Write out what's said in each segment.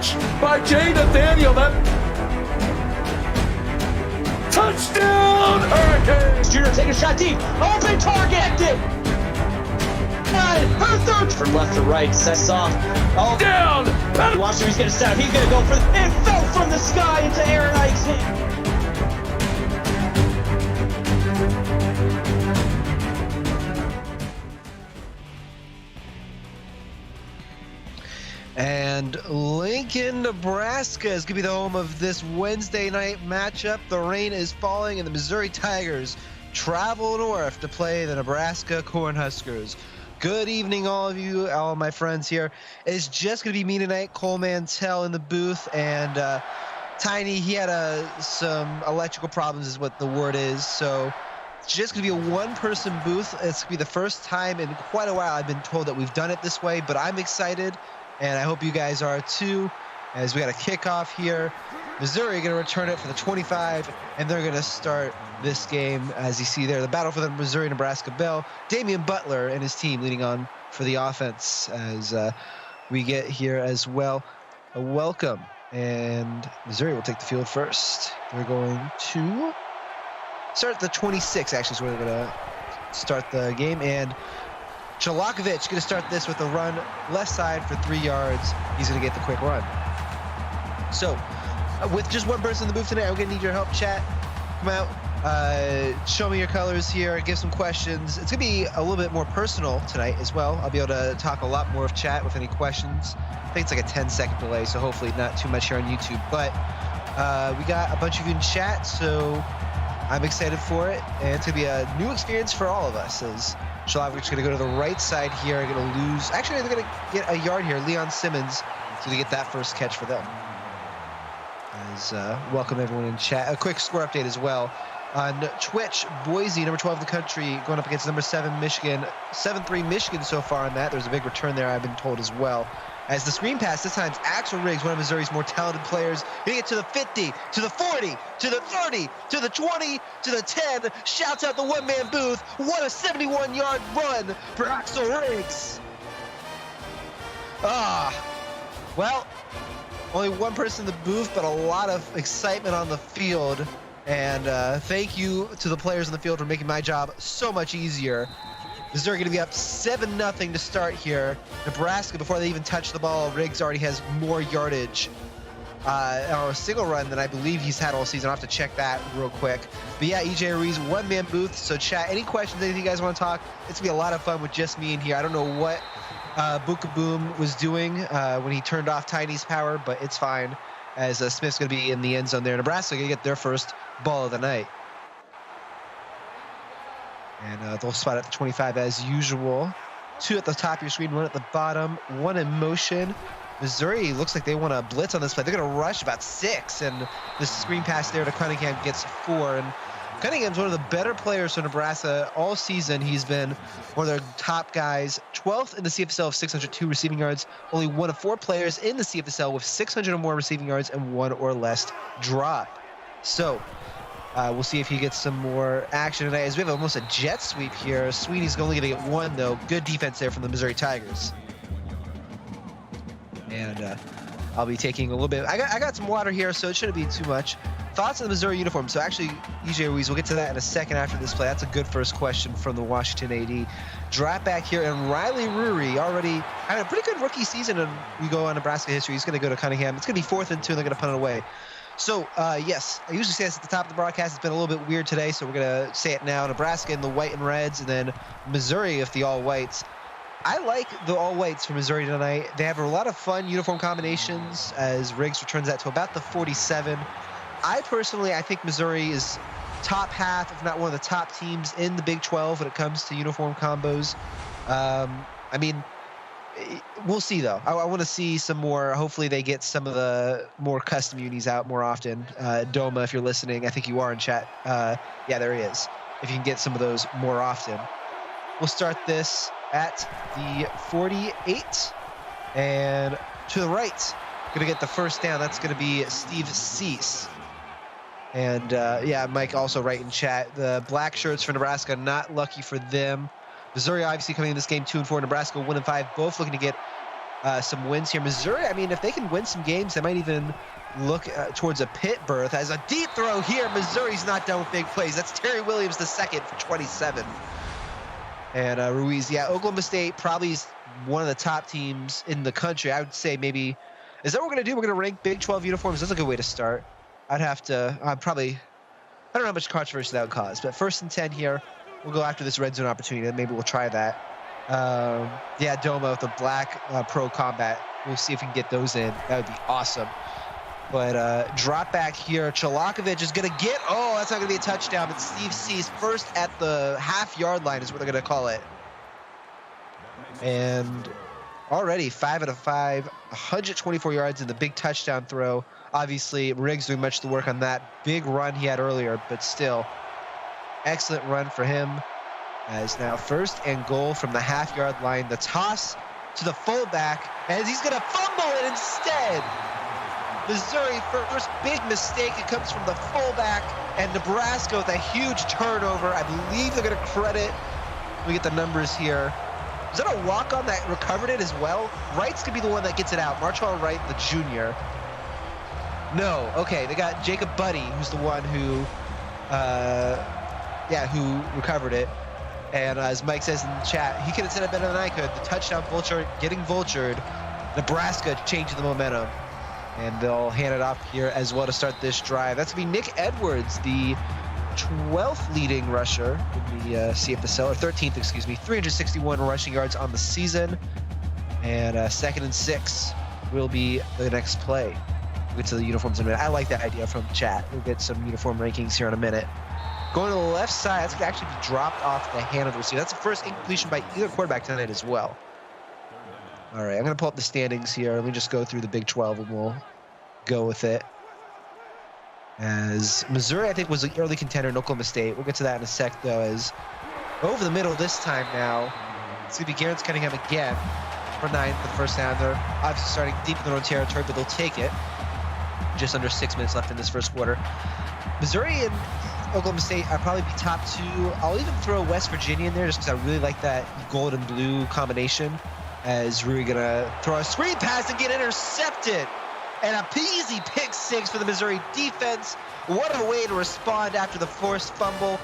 catch by Jay Nathaniel. That touchdown, Hurricanes! Junior taking a shot deep. Open target. Her third from left to right. Sets off. Oh, Down! watch him. He's gonna set up. He's gonna go for it. It fell from the sky into Aaron Ike's hand. And Lincoln, Nebraska is going to be the home of this Wednesday night matchup. The rain is falling and the Missouri Tigers travel north to play the Nebraska Cornhuskers. Good evening, all of you, all of my friends here. It's just going to be me tonight, Cole Mantell in the booth, and Tiny, he had some electrical problems is what the word is, so it's just going to be a one-person booth. It's going to be the first time in quite a while I've been told that we've done it this way, but I'm excited. And I hope you guys are too, as we got a kickoff here. Missouri going to return it for the 25, and they're going to start this game, as you see there, the battle for the Missouri-Nebraska bell. Damian Butler and his team leading on for the offense as we get here as well. A welcome, and Missouri will take the field first. They're going to start the 26, actually, is where they're going to start the game. And Chalakovich going to start this with a run left side for 3 yards. He's going to get the quick run. So, with just one person in the booth tonight, I'm going to need your help, chat. Come out, show me your colors here, give some questions. It's going to be a little bit more personal tonight as well. I'll be able to talk a lot more of chat with any questions. I think it's like a 10-second delay, so hopefully not too much here on YouTube. But we got a bunch of you in chat, so I'm excited for it. And it's going to be a new experience for all of us as Shalakovich is going to go to the right side here, going to lose. Actually, they're going to get a yard here. Leon Simmons to get that first catch for them. As welcome everyone in chat. A quick score update as well. On Twitch, Boise, number 12 in the country, going up against number 7 Michigan. 7-3 Michigan so far on that. There's a big return there, I've been told as well. As the screen pass, this time Axel Riggs, one of Missouri's more talented players. He gets to the 50, to the 40, to the 30, to the 20, to the 10. Shouts out the one-man booth. What a 71-yard run for Axel Riggs. Well, only one person in the booth, but a lot of excitement on the field. And thank you to the players in the field for making my job so much easier. Missouri going to be up 7-0 to start here. Nebraska, before they even touch the ball, Riggs already has more yardage or a single run than I believe he's had all season. I'll have to check that real quick. But yeah, EJ Ruiz, one-man booth. So chat, any questions, anything you guys want to talk? It's going to be a lot of fun with just me in here. I don't know what Buka Boom was doing when he turned off Tiny's power, but it's fine, as Smith's going to be in the end zone there. Nebraska going to get their first ball of the night. And they'll spot at the 25 as usual. 2 at the top of your screen, 1 at the bottom, 1 in motion. Missouri looks like they want to blitz on this play. They're going to rush about 6, and the screen pass there to Cunningham gets 4. And Cunningham's one of the better players for Nebraska all season. He's been one of their top guys, 12th in the CFSL with 602 receiving yards. Only one of 4 players in the CFSL with 600 or more receiving yards and 1 or less drop. So we'll see if he gets some more action tonight, as we have almost a jet sweep here. Sweeney's only going to get 1, though. Good defense there from the Missouri Tigers. And I'll be taking a little bit. I got some water here, so it shouldn't be too much. Thoughts on the Missouri uniform? So actually, EJ Ruiz, we'll get to that in a second after this play. That's a good first question from the Washington AD. Drop back here, and Riley Rury already had a pretty good rookie season, and we go on Nebraska history. He's going to go to Cunningham. It's going to be 4th and 2, and they're going to punt it away. So, yes, I usually say this at the top of the broadcast. It's been a little bit weird today, so we're going to say it now. Nebraska in the white and reds, and then Missouri with the all-whites. I like the all-whites for Missouri tonight. They have a lot of fun uniform combinations, as Riggs returns that to about the 47. I think Missouri is top half, if not one of the top teams in the Big 12 when it comes to uniform combos. I mean, we'll see, though. I want to see some more. Hopefully they get some of the more custom unis out more often. Doma, if you're listening, I think you are in chat. Yeah, there he is. If you can get some of those more often. We'll start this at the 48. And to the right, going to get the first down. That's going to be Steve Cease. And, yeah, Mike also right in chat. The black shirts for Nebraska, not lucky for them. Missouri obviously coming in this game 2-4. Nebraska 1-5. Both looking to get some wins here. Missouri, I mean, if they can win some games, they might even look towards a pit berth. As a deep throw here, Missouri's not done with big plays. That's Terry Williams the second for 27. And Ruiz, yeah, Oklahoma State probably is one of the top teams in the country. I would say maybe, is that what we're going to do? We're going to rank Big 12 uniforms. That's a good way to start. I'd have to, I don't know how much controversy that would cause, but 1st and 10 here. We'll go after this red zone opportunity, and maybe we'll try that. Yeah, Doma with the black pro combat. We'll see if we can get those in. That would be awesome. But drop back here. Chalakovic is going to get, oh, that's not going to be a touchdown, but Steve C's first at the half-yard line is what they're going to call it. And already 5 out of 5, 124 yards in the big touchdown throw. Obviously, Riggs doing much of the work on that big run he had earlier, but still, excellent run for him. As now 1st and goal from the half-yard line. The toss to the fullback, and he's going to fumble it instead. Missouri, first big mistake. It comes from the fullback, and Nebraska with a huge turnover. I believe they're going to credit. We get the numbers here. Is that a walk-on that recovered it as well? Wright's going to be the one that gets it out. Marshall Wright, the junior. No, okay, they got Jacob Buddy, who's the one who, who recovered it. And as Mike says in the chat, he could have said it better than I could. The touchdown vulture getting vultured. Nebraska changing the momentum. And they'll hand it off here as well to start this drive. That's going to be Nick Edwards, the 12th leading rusher in the CFSL, or 13th, excuse me. 361 rushing yards on the season. And 2nd and 6 will be the next play. We'll get to the uniforms in a minute. I like that idea from chat. We'll get some uniform rankings here in a minute. Going to the left side, that's going to actually be dropped off the hand of the receiver. That's the first incompletion by either quarterback tonight as well. All right, I'm going to pull up the standings here. Let me just go through the Big 12 and we'll go with it. As Missouri, I think, was an early contender in Oklahoma State. We'll get to that in a sec, though, as over the middle this time now. It's going to be Garrett Cunningham again for 9 for the first down. They're obviously starting deep in their own territory, but they'll take it. Just under 6 minutes left in this first quarter. Missouri and Oklahoma State, I'll probably be top 2. I'll even throw West Virginia in there just because I really like that gold and blue combination. As Rui gonna throw a screen pass and get intercepted. And a easy pick 6 for the Missouri defense. What a way to respond after the forced fumble.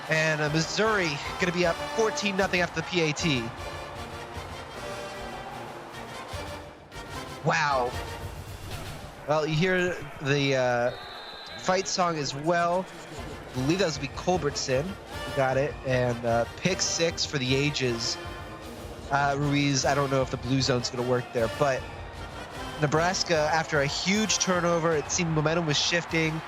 And Missouri gonna be up 14-0 after the PAT. Wow. Well, you hear the fight song as well. I believe that was going to be Culbertson. You got it. And pick 6 for the ages. Ruiz, I don't know if the blue zone's going to work there, but Nebraska, after a huge turnover, it seemed momentum was shifting.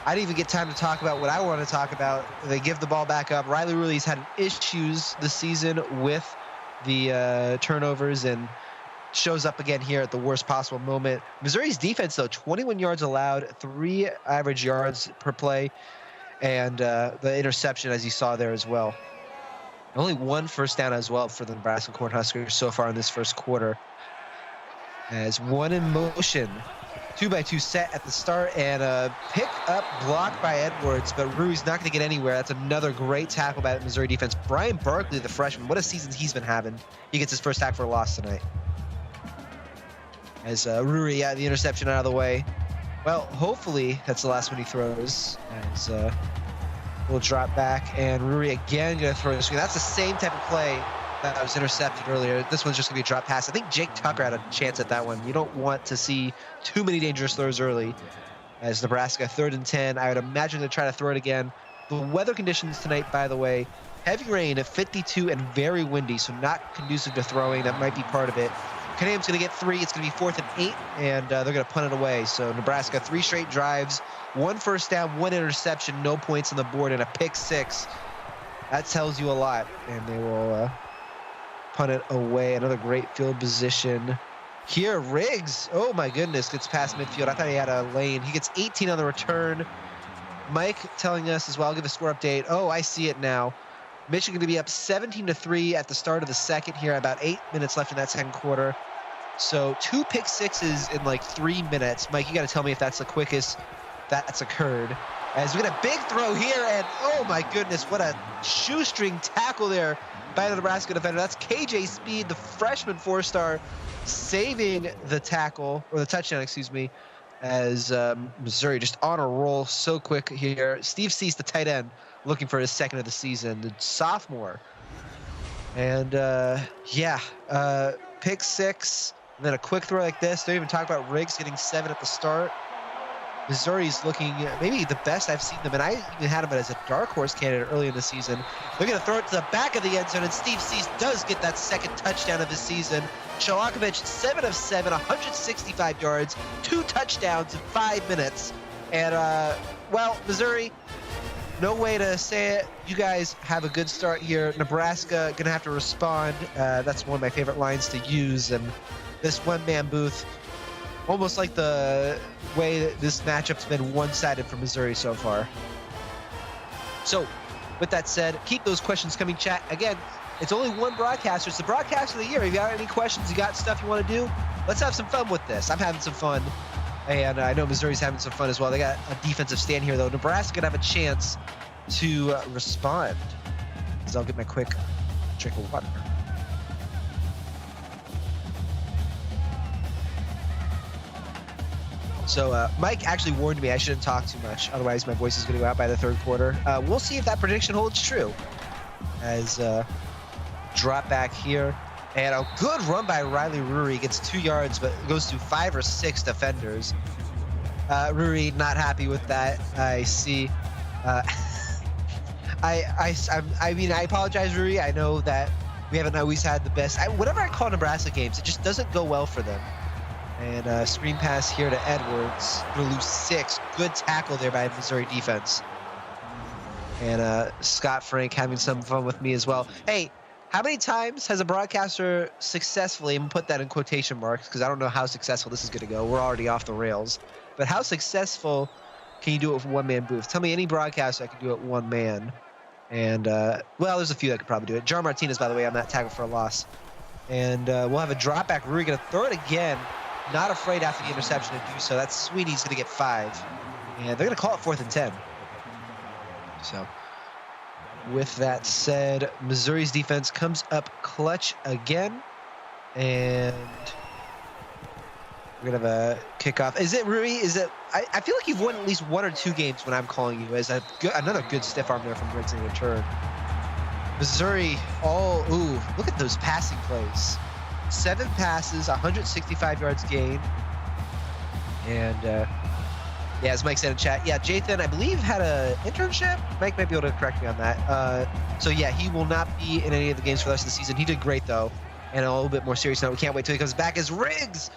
I didn't even get time to talk about what I want to talk about. They give the ball back up. Riley Ruiz had issues this season with the turnovers and shows up again here at the worst possible moment. Missouri's defense, though, 21 yards allowed, 3 average yards per play, and the interception, as you saw there as well. Only 1 first down as well for the Nebraska Cornhuskers so far in this first quarter. As 1 in motion, 2-by-2 set at the start, and a pick up block by Edwards, but Rui's not going to get anywhere. That's another great tackle by the Missouri defense. Brian Barkley, the freshman, what a season he's been having. He gets his first tackle for a loss tonight. As Ruri, the interception out of the way. Well, hopefully that's the last one he throws. As we'll drop back, and Ruri again going to throw a screen. That's the same type of play that was intercepted earlier. This one's just going to be a drop pass. I think Jake Tucker had a chance at that one. You don't want to see too many dangerous throws early. As Nebraska 3rd and 10, I would imagine they're trying to throw it again. The weather conditions tonight, by the way, heavy rain at 52 and very windy, so not conducive to throwing. That might be part of it. Cunningham's going to get 3. It's going to be 4th and 8, and they're going to punt it away. So Nebraska, 3 straight drives, 1 first down, 1 interception, no points on the board, and a pick 6. That tells you a lot, and they will punt it away. Another great field position. Here, Riggs, oh my goodness, gets past midfield. I thought he had a lane. He gets 18 on the return. Mike telling us as well, I'll give a score update. Oh, I see it now. Michigan going to be up 17-3 at the start of the second here. About 8 minutes left in that second quarter. So 2 pick 6s in like 3 minutes. Mike, you got to tell me if that's the quickest that's occurred. As we get a big throw here, and oh my goodness, what a shoestring tackle there by the Nebraska defender. That's KJ Speed, the freshman 4-star, saving the tackle, or the touchdown, excuse me, as Missouri just on a roll so quick here. Steve Cease, the tight end, looking for his second of the season, the sophomore. And pick 6, and then a quick throw like this. Don't even talk about Riggs getting 7 at the start. Missouri's looking maybe the best I've seen them, and I even had them as a dark horse candidate early in the season. They're going to throw it to the back of the end zone, and Steve Cease does get that second touchdown of the season. Chalakovich, 7 of 7, 165 yards, 2 touchdowns in 5 minutes. And, well, Missouri, no way to say it. You guys have a good start here. Nebraska going to have to respond. That's one of my favorite lines to use, and this one-man booth, almost like the way that this matchup's been one-sided for Missouri so far. So, with that said, keep those questions coming, chat. Again, it's only one broadcaster. It's the broadcaster of the year. If you got any questions, you got stuff you want to do, let's have some fun with this. I'm having some fun, and I know Missouri's having some fun as well. They got a defensive stand here, though. Nebraska gonna have a chance to respond. So I'll get my quick drink of water. So Mike actually warned me I shouldn't talk too much, otherwise my voice is going to go out by the third quarter. We'll see if that prediction holds true. As drop back here, and a good run by Riley Rury, gets 2 yards, but goes through 5 or 6 defenders. Rury not happy with that. I see. I mean, I apologize, Rury. I know that we haven't always had the best. Whenever I call Nebraska games, it just doesn't go well for them. And screen pass here to Edwards. Gonna lose 6. Good tackle there by Missouri defense. And Scott Frank having some fun with me as well. Hey, how many times has a broadcaster successfully, and put that in quotation marks because I don't know how successful this is going to go. We're already off the rails. But how successful can you do it with one-man booth? Tell me any broadcaster that can do it one man. And, well, there's a few that could probably do it. Jar Martinez, by the way, on that tackle for a loss. And we'll have a drop back. Rury going to throw it again. Not afraid after the interception to do so. That's Sweeney's going to get 5. And they're going to call it 4th and 10. So, with that said, Missouri's defense comes up clutch again. And we're going to have a kickoff. Is it Rury? Is it? I feel like you've won at least 1 or 2 games when I'm calling you as another good stiff arm there from Riggs in return. Missouri, ooh, look at those passing plays. 7 passes, 165 yards gained. And, yeah, as Mike said in chat, yeah, Jathan, I believe, had an internship. Mike might be able to correct me on that. So, yeah, he will not be in any of the games for the rest of the season. He did great, though. And a little bit more serious note, we can't wait till he comes back as Riggs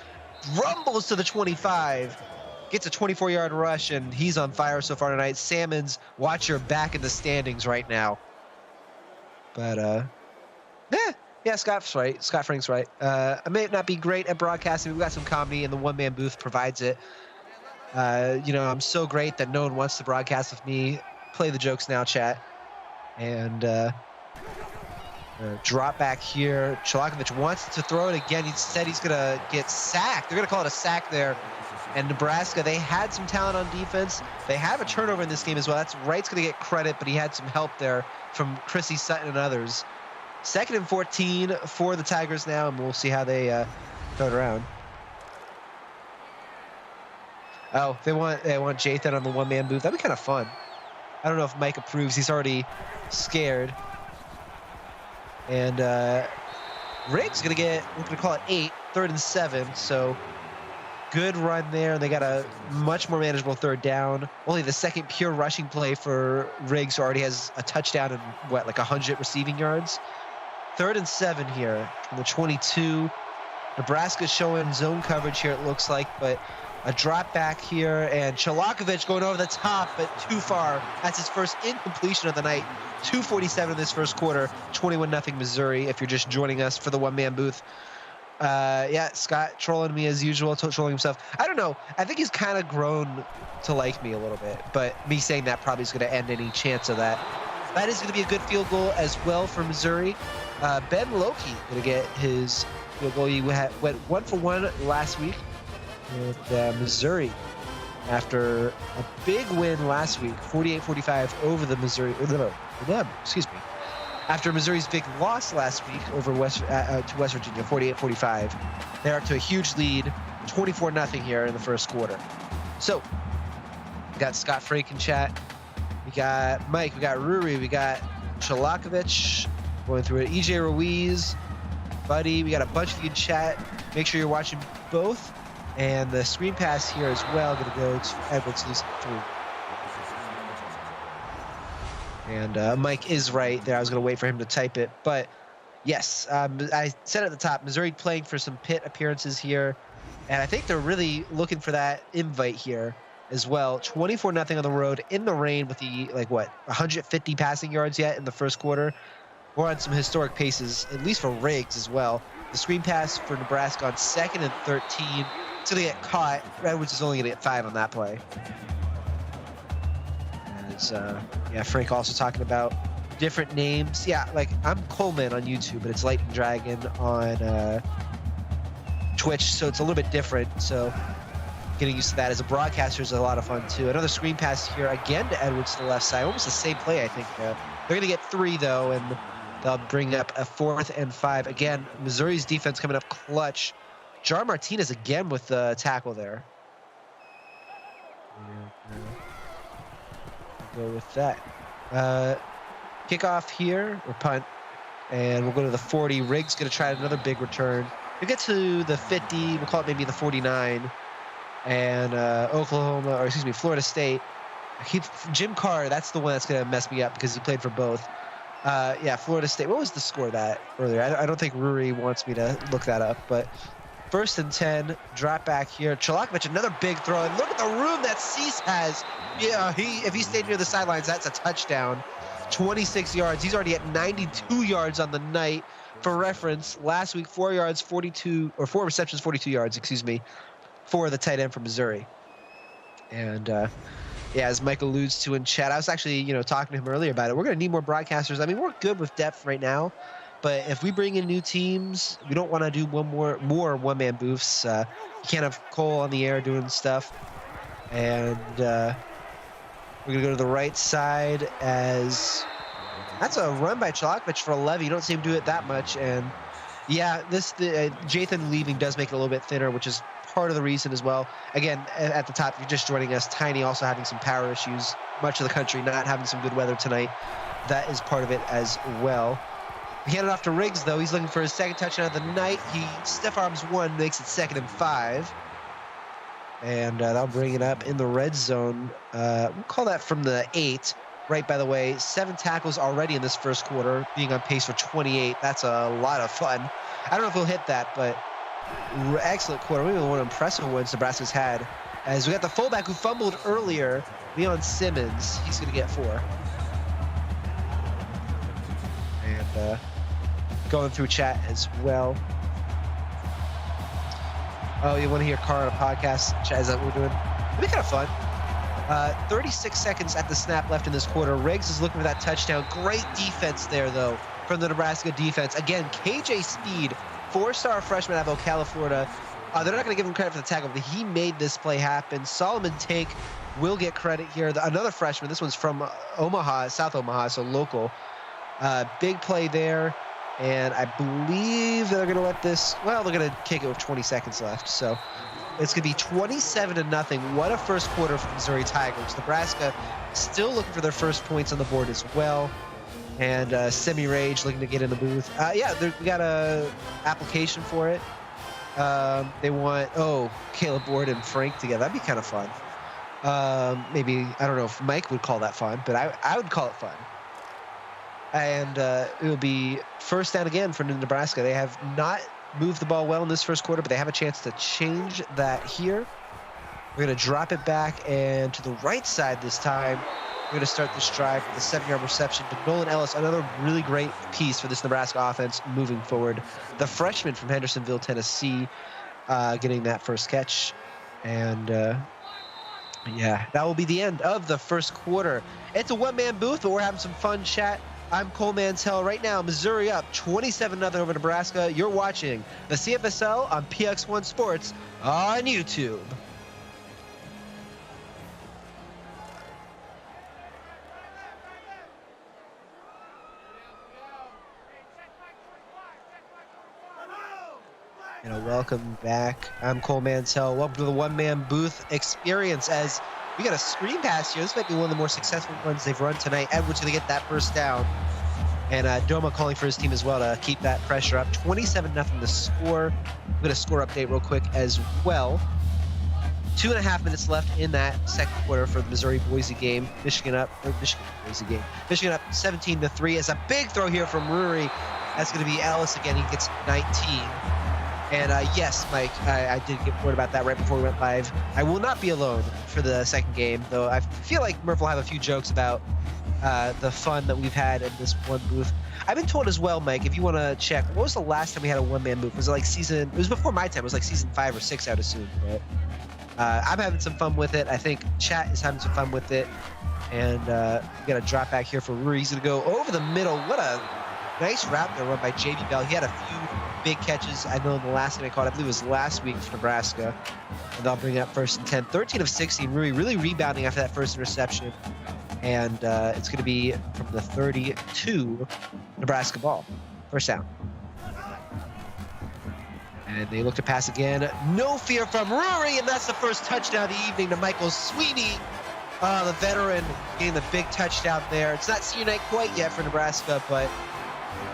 rumbles to the 25. Gets a 24-yard rush, and he's on fire so far tonight. Salmons, watch your back in the standings right now. But, yeah, Scott's right. Scott Frank's right. I may not be great at broadcasting. We've got some comedy, and the one-man booth provides it. You know, I'm so great that no one wants to broadcast with me. Play the jokes now, chat. And drop back here. Chalakovich wants to throw it again. He said he's going to get sacked. They're going to call it a sack there. And Nebraska, they had some talent on defense. They have a turnover in this game as well. That's Wright's going to get credit, but he had some help there from Chrissy Sutton and others. 2nd and 14 for the Tigers now, and we'll see how they throw it around. Oh, they want Jathan on the one-man booth. That'd be kind of fun. I don't know if Mike approves. He's already scared. And Riggs gonna get, we're gonna call it 8, 3rd and 7. So good run there. They got a much more manageable 3rd down. Only the 2nd pure rushing play for Riggs, who already has a touchdown and what, like 100 receiving yards. 3rd and 7 here from the 22. Nebraska's showing zone coverage here, it looks like, but a drop back here, and Chalakovich going over the top, but too far. That's his first incompletion of the night. 2:47 in this first quarter, 21-0 Missouri, if you're just joining us for the one-man booth. Yeah, Scott trolling me as usual, trolling himself. I don't know. I think he's kind of grown to like me a little bit, but me saying that probably is going to end any chance of that. That is going to be a good field goal as well for Missouri. Ben Loki going to get his field goal. He went 1 for 1 last week. And Missouri after a big win last week, 48-45 over the Missouri. Excuse me. After Missouri's big loss last week over to West Virginia, 48-45, they're up to a huge lead, 24-0 here in the first quarter. So, we got Scott Frake in chat. We got Mike. We got Ruri. We got Chalakovich going through it. EJ Ruiz, Buddy. We got a bunch of you in chat. Make sure you're watching both. And the screen pass here as well. Going to go to Edwards losing 3. And Mike is right there. I was going to wait for him to type it. But yes, I said at the top, Missouri playing for some pit appearances here. And I think they're really looking for that invite here as well. 24-0 on the road in the rain with the, 150 passing yards yet in the first quarter. We're on some historic paces, at least for Riggs as well. The screen pass for Nebraska on 2nd and 13. So they get caught. Edwards is only going to get 5 on that play. Yeah, Frank also talking about different names. Yeah, I'm Coleman on YouTube, but it's Lightning Dragon on Twitch, so it's a little bit different. So getting used to that as a broadcaster is a lot of fun too. Another screen pass here again to Edwards to the left side. Almost the same play, I think. They're going to get 3 though, and they'll bring up a 4th and 5. Again, Missouri's defense coming up clutch. Jar Martinez again with the tackle there. Go with that. Kickoff here, or punt, and we'll go to the 40. Riggs going to try another big return. We'll get to the 50. We'll call it maybe the 49. And Florida State. Jim Carr, that's the one that's going to mess me up because he played for both. Yeah, Florida State. What was the score of that earlier? I don't think Ruri wants me to look that up, but 1st and 10, drop back here. Chalakovich, another big throw. And look at the room that Cease has. Yeah, if he stayed near the sidelines, that's a touchdown. 26 yards. He's already at 92 yards on the night. For reference, last week, 4 receptions, 42 yards, for the tight end from Missouri. And yeah, as Mike alludes to in chat, I was actually, talking to him earlier about it. We're going to need more broadcasters. I mean, we're good with depth right now, but if we bring in new teams, we don't want to do more one-man booths. You can't have Cole on the air doing stuff. And we're going to go to the right side as that's a run by Chalakovich for 11. You don't see him do it that much. And yeah, Jathan leaving does make it a little bit thinner, which is part of the reason as well. Again, at the top, if you're just joining us, Tiny also having some power issues. Much of the country not having some good weather tonight. That is part of it as well. We hand it off to Riggs, though. He's looking for his 2nd touchdown of the night. He stiff arms 1, makes it 2nd and 5. And that'll bring it up in the red zone. We'll call that from the 8. Right, by the way, 7 tackles already in this first quarter, being on pace for 28. That's a lot of fun. I don't know if he'll hit that, but excellent quarter. Maybe one of the impressive ones Nebraska's had. As we got the fullback who fumbled earlier, Leon Simmons. He's going to get 4. And going through chat as well. Oh, you want to hear Carr on a podcast? Chat, is that what we're doing? It'll be kind of fun. 36 seconds at the snap left in this quarter. Riggs is looking for that touchdown. Great defense there, though, from the Nebraska defense. Again, KJ Speed, 4-star freshman out of Ocala, Florida. They're not going to give him credit for the tackle, but he made this play happen. Solomon Tank will get credit here. Another freshman. This one's from Omaha, South Omaha, so local. Big play there. And I believe they're going to let this, well, they're going to kick it with 20 seconds left. So it's going to be 27-0. What a first quarter for the Missouri Tigers. Nebraska still looking for their first points on the board as well. And Semi-Rage looking to get in the booth. Yeah, we got a application for it. They want, Caleb Ward and Frank together. That'd be kind of fun. Maybe, I don't know if Mike would call that fun, but I would call it fun. And it will be first down again for Nebraska. They have not moved the ball well in this first quarter, but they have a chance to change that here. We're going to drop it back, and to the right side this time, we're going to start this drive with a 7-yard reception to Nolan Ellis, another really great piece for this Nebraska offense moving forward. The freshman from Hendersonville, Tennessee, getting that first catch. And yeah, that will be the end of the first quarter. It's a one-man booth, but we're having some fun chat. I'm Cole Mantell. Right now, Missouri up 27-0 over Nebraska. You're watching the CFSL on PX1 Sports on YouTube. Welcome back. I'm Cole Mantell. Welcome to the one-man booth experience as we got a screen pass here. This might be one of the more successful ones they've run tonight. Edwards going to get that first down. And Doma calling for his team as well to keep that pressure up. 27-0 the score. We're going to score update real quick as well. 2.5 minutes left in that second quarter for the Missouri-Boise game. Michigan up 17-3. It's a big throw here from Rury. That's going to be Ellis again. He gets 19. And yes, Mike, I did get word about that right before we went live. I will not be alone for the second game, though I feel like Murph will have a few jokes about the fun that we've had in this one booth. I've been told as well, Mike, if you want to check, what was the last time we had a one-man booth? Was it like it was before my time. It was like season 5 or 6, I'd assume. But I'm having some fun with it. I think chat is having some fun with it. And we got a drop back here for Rury. He's going to go over the middle. What a nice route there run by JB Bell. He had a few big catches. I know in the last game I caught, I believe it was last week for Nebraska. And they'll bring up 1st and 10. 13 of 16. Rury really rebounding after that first interception. And it's going to be from the 32 Nebraska ball. First down. And they look to pass again. No fear from Rury, and that's the first touchdown of the evening to Michael Sweeney. The veteran getting the big touchdown there. It's not senior night quite yet for Nebraska, but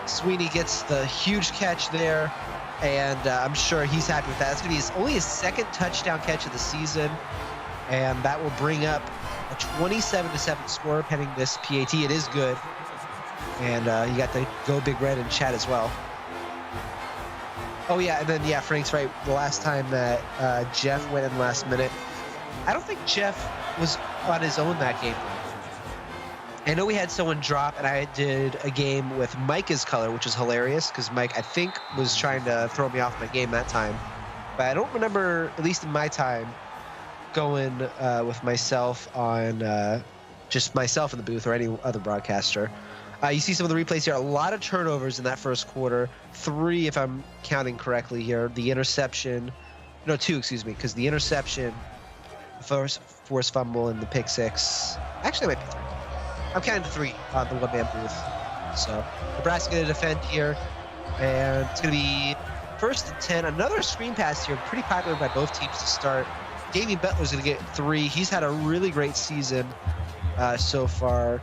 Sweeney gets the huge catch there, and I'm sure he's happy with that. It's going to be only his second touchdown catch of the season, and that will bring up a 27-7 score pending this PAT. It is good, and you got the Go Big Red in chat as well. Oh yeah, and then yeah, Frank's right. The last time that Jeff went in last minute, I don't think Jeff was on his own that game. I know we had someone drop, and I did a game with Micah's color, which is hilarious because Mike, I think, was trying to throw me off my game that time. But I don't remember, at least in my time, going with myself on just myself in the booth or any other broadcaster. You see some of the replays here. A lot of turnovers in that first quarter. 3, if I'm counting correctly here. The interception. No, 2, excuse me, because the interception, first forced fumble, and the pick 6. Actually, it might be 3. I'm counting to 3 on the one-man booth. So Nebraska going to defend here, and it's going to be 1st and 10. Another screen pass here, pretty popular by both teams to start. Damian Butler's going to get 3. He's had a really great season so far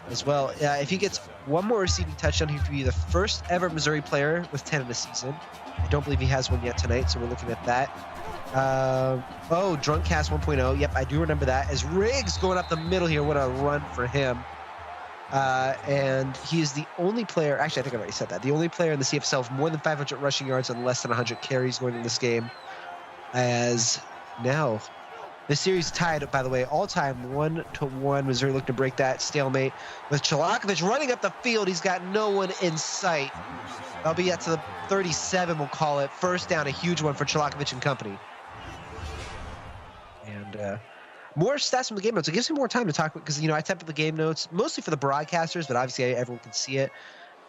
as well. If he gets one more receiving touchdown, he could be the first ever Missouri player with 10 in a season. I don't believe he has one yet tonight, so we're looking at that. Drunkcast 1.0. Yep, I do remember that. As Riggs going up the middle here, what a run for him. And he is the only player, actually I think I already said that, the only player in the CFSL with more than 500 rushing yards and less than 100 carries going in this game. As now, the series tied, by the way, all-time 1-1. Missouri looking to break that stalemate with Chalakovich running up the field. He's got no one in sight. That'll be at to the 37, we'll call it. First down, a huge one for Chalakovich and company. And more stats from the game notes. It gives me more time to talk because, I type up the game notes mostly for the broadcasters, but obviously everyone can see it.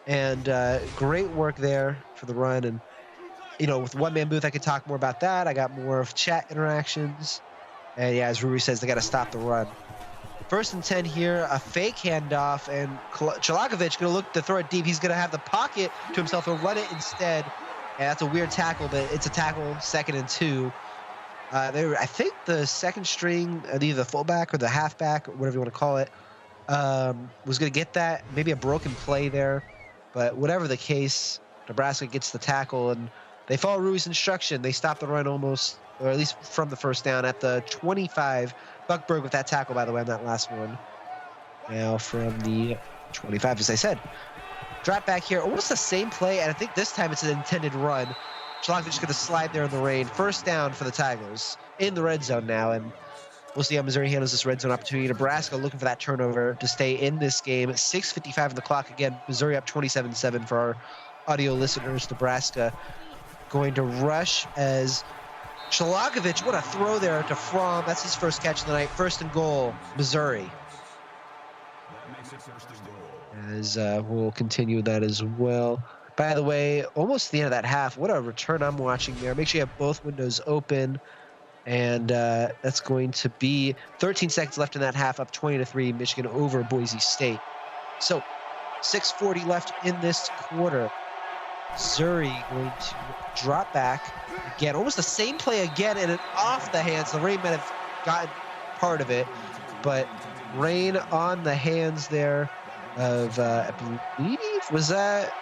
And great work there for the run. And, with one-man booth, I could talk more about that. I got more of chat interactions. And yeah, as Rury says, they got to stop the run. 1st and 10 here, a fake handoff, and Chalakovich going to look to throw it deep. He's going to have the pocket to himself and run it instead. And that's a weird tackle, but it's a tackle, 2nd and 2. I think the second string, either the fullback or the halfback, or whatever you want to call it, was going to get that. Maybe a broken play there. But whatever the case, Nebraska gets the tackle, and they follow Rury's instruction. They stop the run almost, or at least from the first down at the 25. Buckberg with that tackle, by the way, on that last one. Now from the 25, as I said. Drop back here, almost the same play, and I think this time it's an intended run. Chalakovich going to slide there in the rain. First down for the Tigers in the red zone now, and we'll see how Missouri handles this red zone opportunity. Nebraska looking for that turnover to stay in this game. 6:55 on the clock. Again, Missouri up 27-7 for our audio listeners. Nebraska going to rush as Chalakovich, what a throw there to Fromm. That's his first catch of the night. 1st and goal, Missouri. As we'll continue that as well. By the way, almost the end of that half. What a return I'm watching there. Make sure you have both windows open. And that's going to be 13 seconds left in that half, up 20-3, Michigan over Boise State. So 6:40 left in this quarter. Missouri going to drop back again. Almost the same play again, and it off the hands. The Reign might have gotten part of it, but Reign on the hands there of, I believe, was that?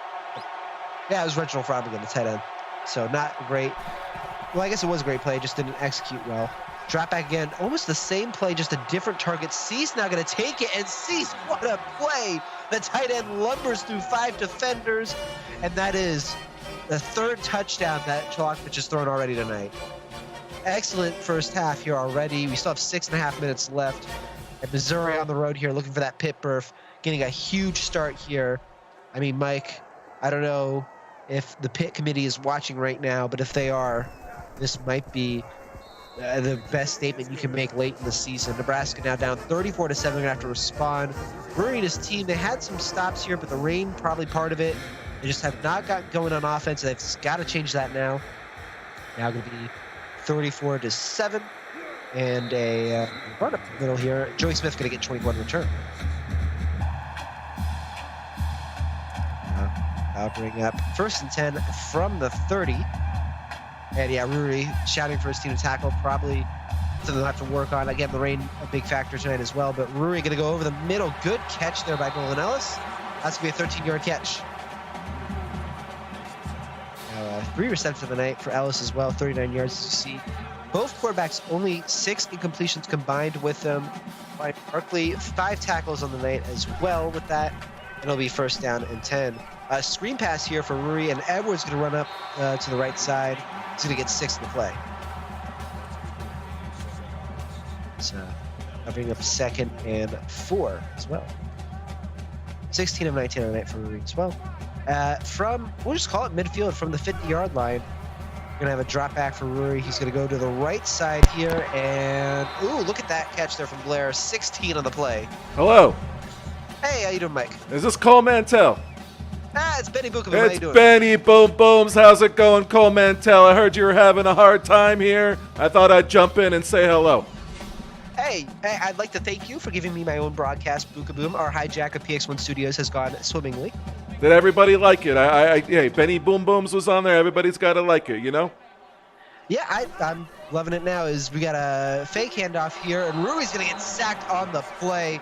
Yeah, it was Reginald Frog again, the tight end. So not great. Well, I guess it was a great play, just didn't execute well. Drop back again, almost the same play, just a different target. Cease now going to take it, and Cease, what a play! The tight end lumbers through 5 defenders, and that is the 3rd touchdown that Cholokovich has thrown already tonight. Excellent first half here already. We still have 6.5 minutes left. And Missouri on the road here, looking for that pit berth, getting a huge start here. I mean, Mike, I don't know if the pit committee is watching right now, but if they are, this might be the best statement you can make late in the season. Nebraska now down 34-7. They're gonna have to respond. Murray and his team, they had some stops here, but the rain probably part of it. They just have not got going on offense. They've got to change that now. Now going to be 34-7, and a run up the middle here. Joey Smith going to get 21 return. I'll bring up 1st and 10 from the 30. And yeah, Ruri shouting for his team to tackle, probably something they'll have to work on. Again, the rain a big factor tonight as well, but Ruri going to go over the middle. Good catch there by Nolan Ellis. That's going to be a 13-yard catch. 3 receptions of the night for Ellis as well, 39 yards as you see. Both quarterbacks only 6 incompletions combined with them. By Barkley, 5 tackles on the night as well with that. And it'll be 1st down and 10. Screen pass here for Ruri, and Edwards going to run up to the right side. He's going to get 6 in the play. So I'll bring up 2nd and 4 as well. 16 of 19 on the night for Ruri as well. We'll just call it midfield from the 50-yard line. We're going to have a drop back for Ruri. He's going to go to the right side here, and ooh, look at that catch there from Blair. 16 on the play. Hello. Hey, how you doing, Mike? Is this Cole Mantell? It's Benny Bukovim. How you It's doing? Benny Boom Booms. How's it going, Cole Mantell? I heard you were having a hard time here. I thought I'd jump in and say hello. Hey, I'd like to thank you for giving me my own broadcast, Bukaboom. Our hijack of PX1 Studios has gone swimmingly. Did everybody like it? Hey, Benny Boom Booms was on there. Everybody's got to like it, you know? Yeah, I'm loving it now. We got a fake handoff here, and Rui's going to get sacked on the play.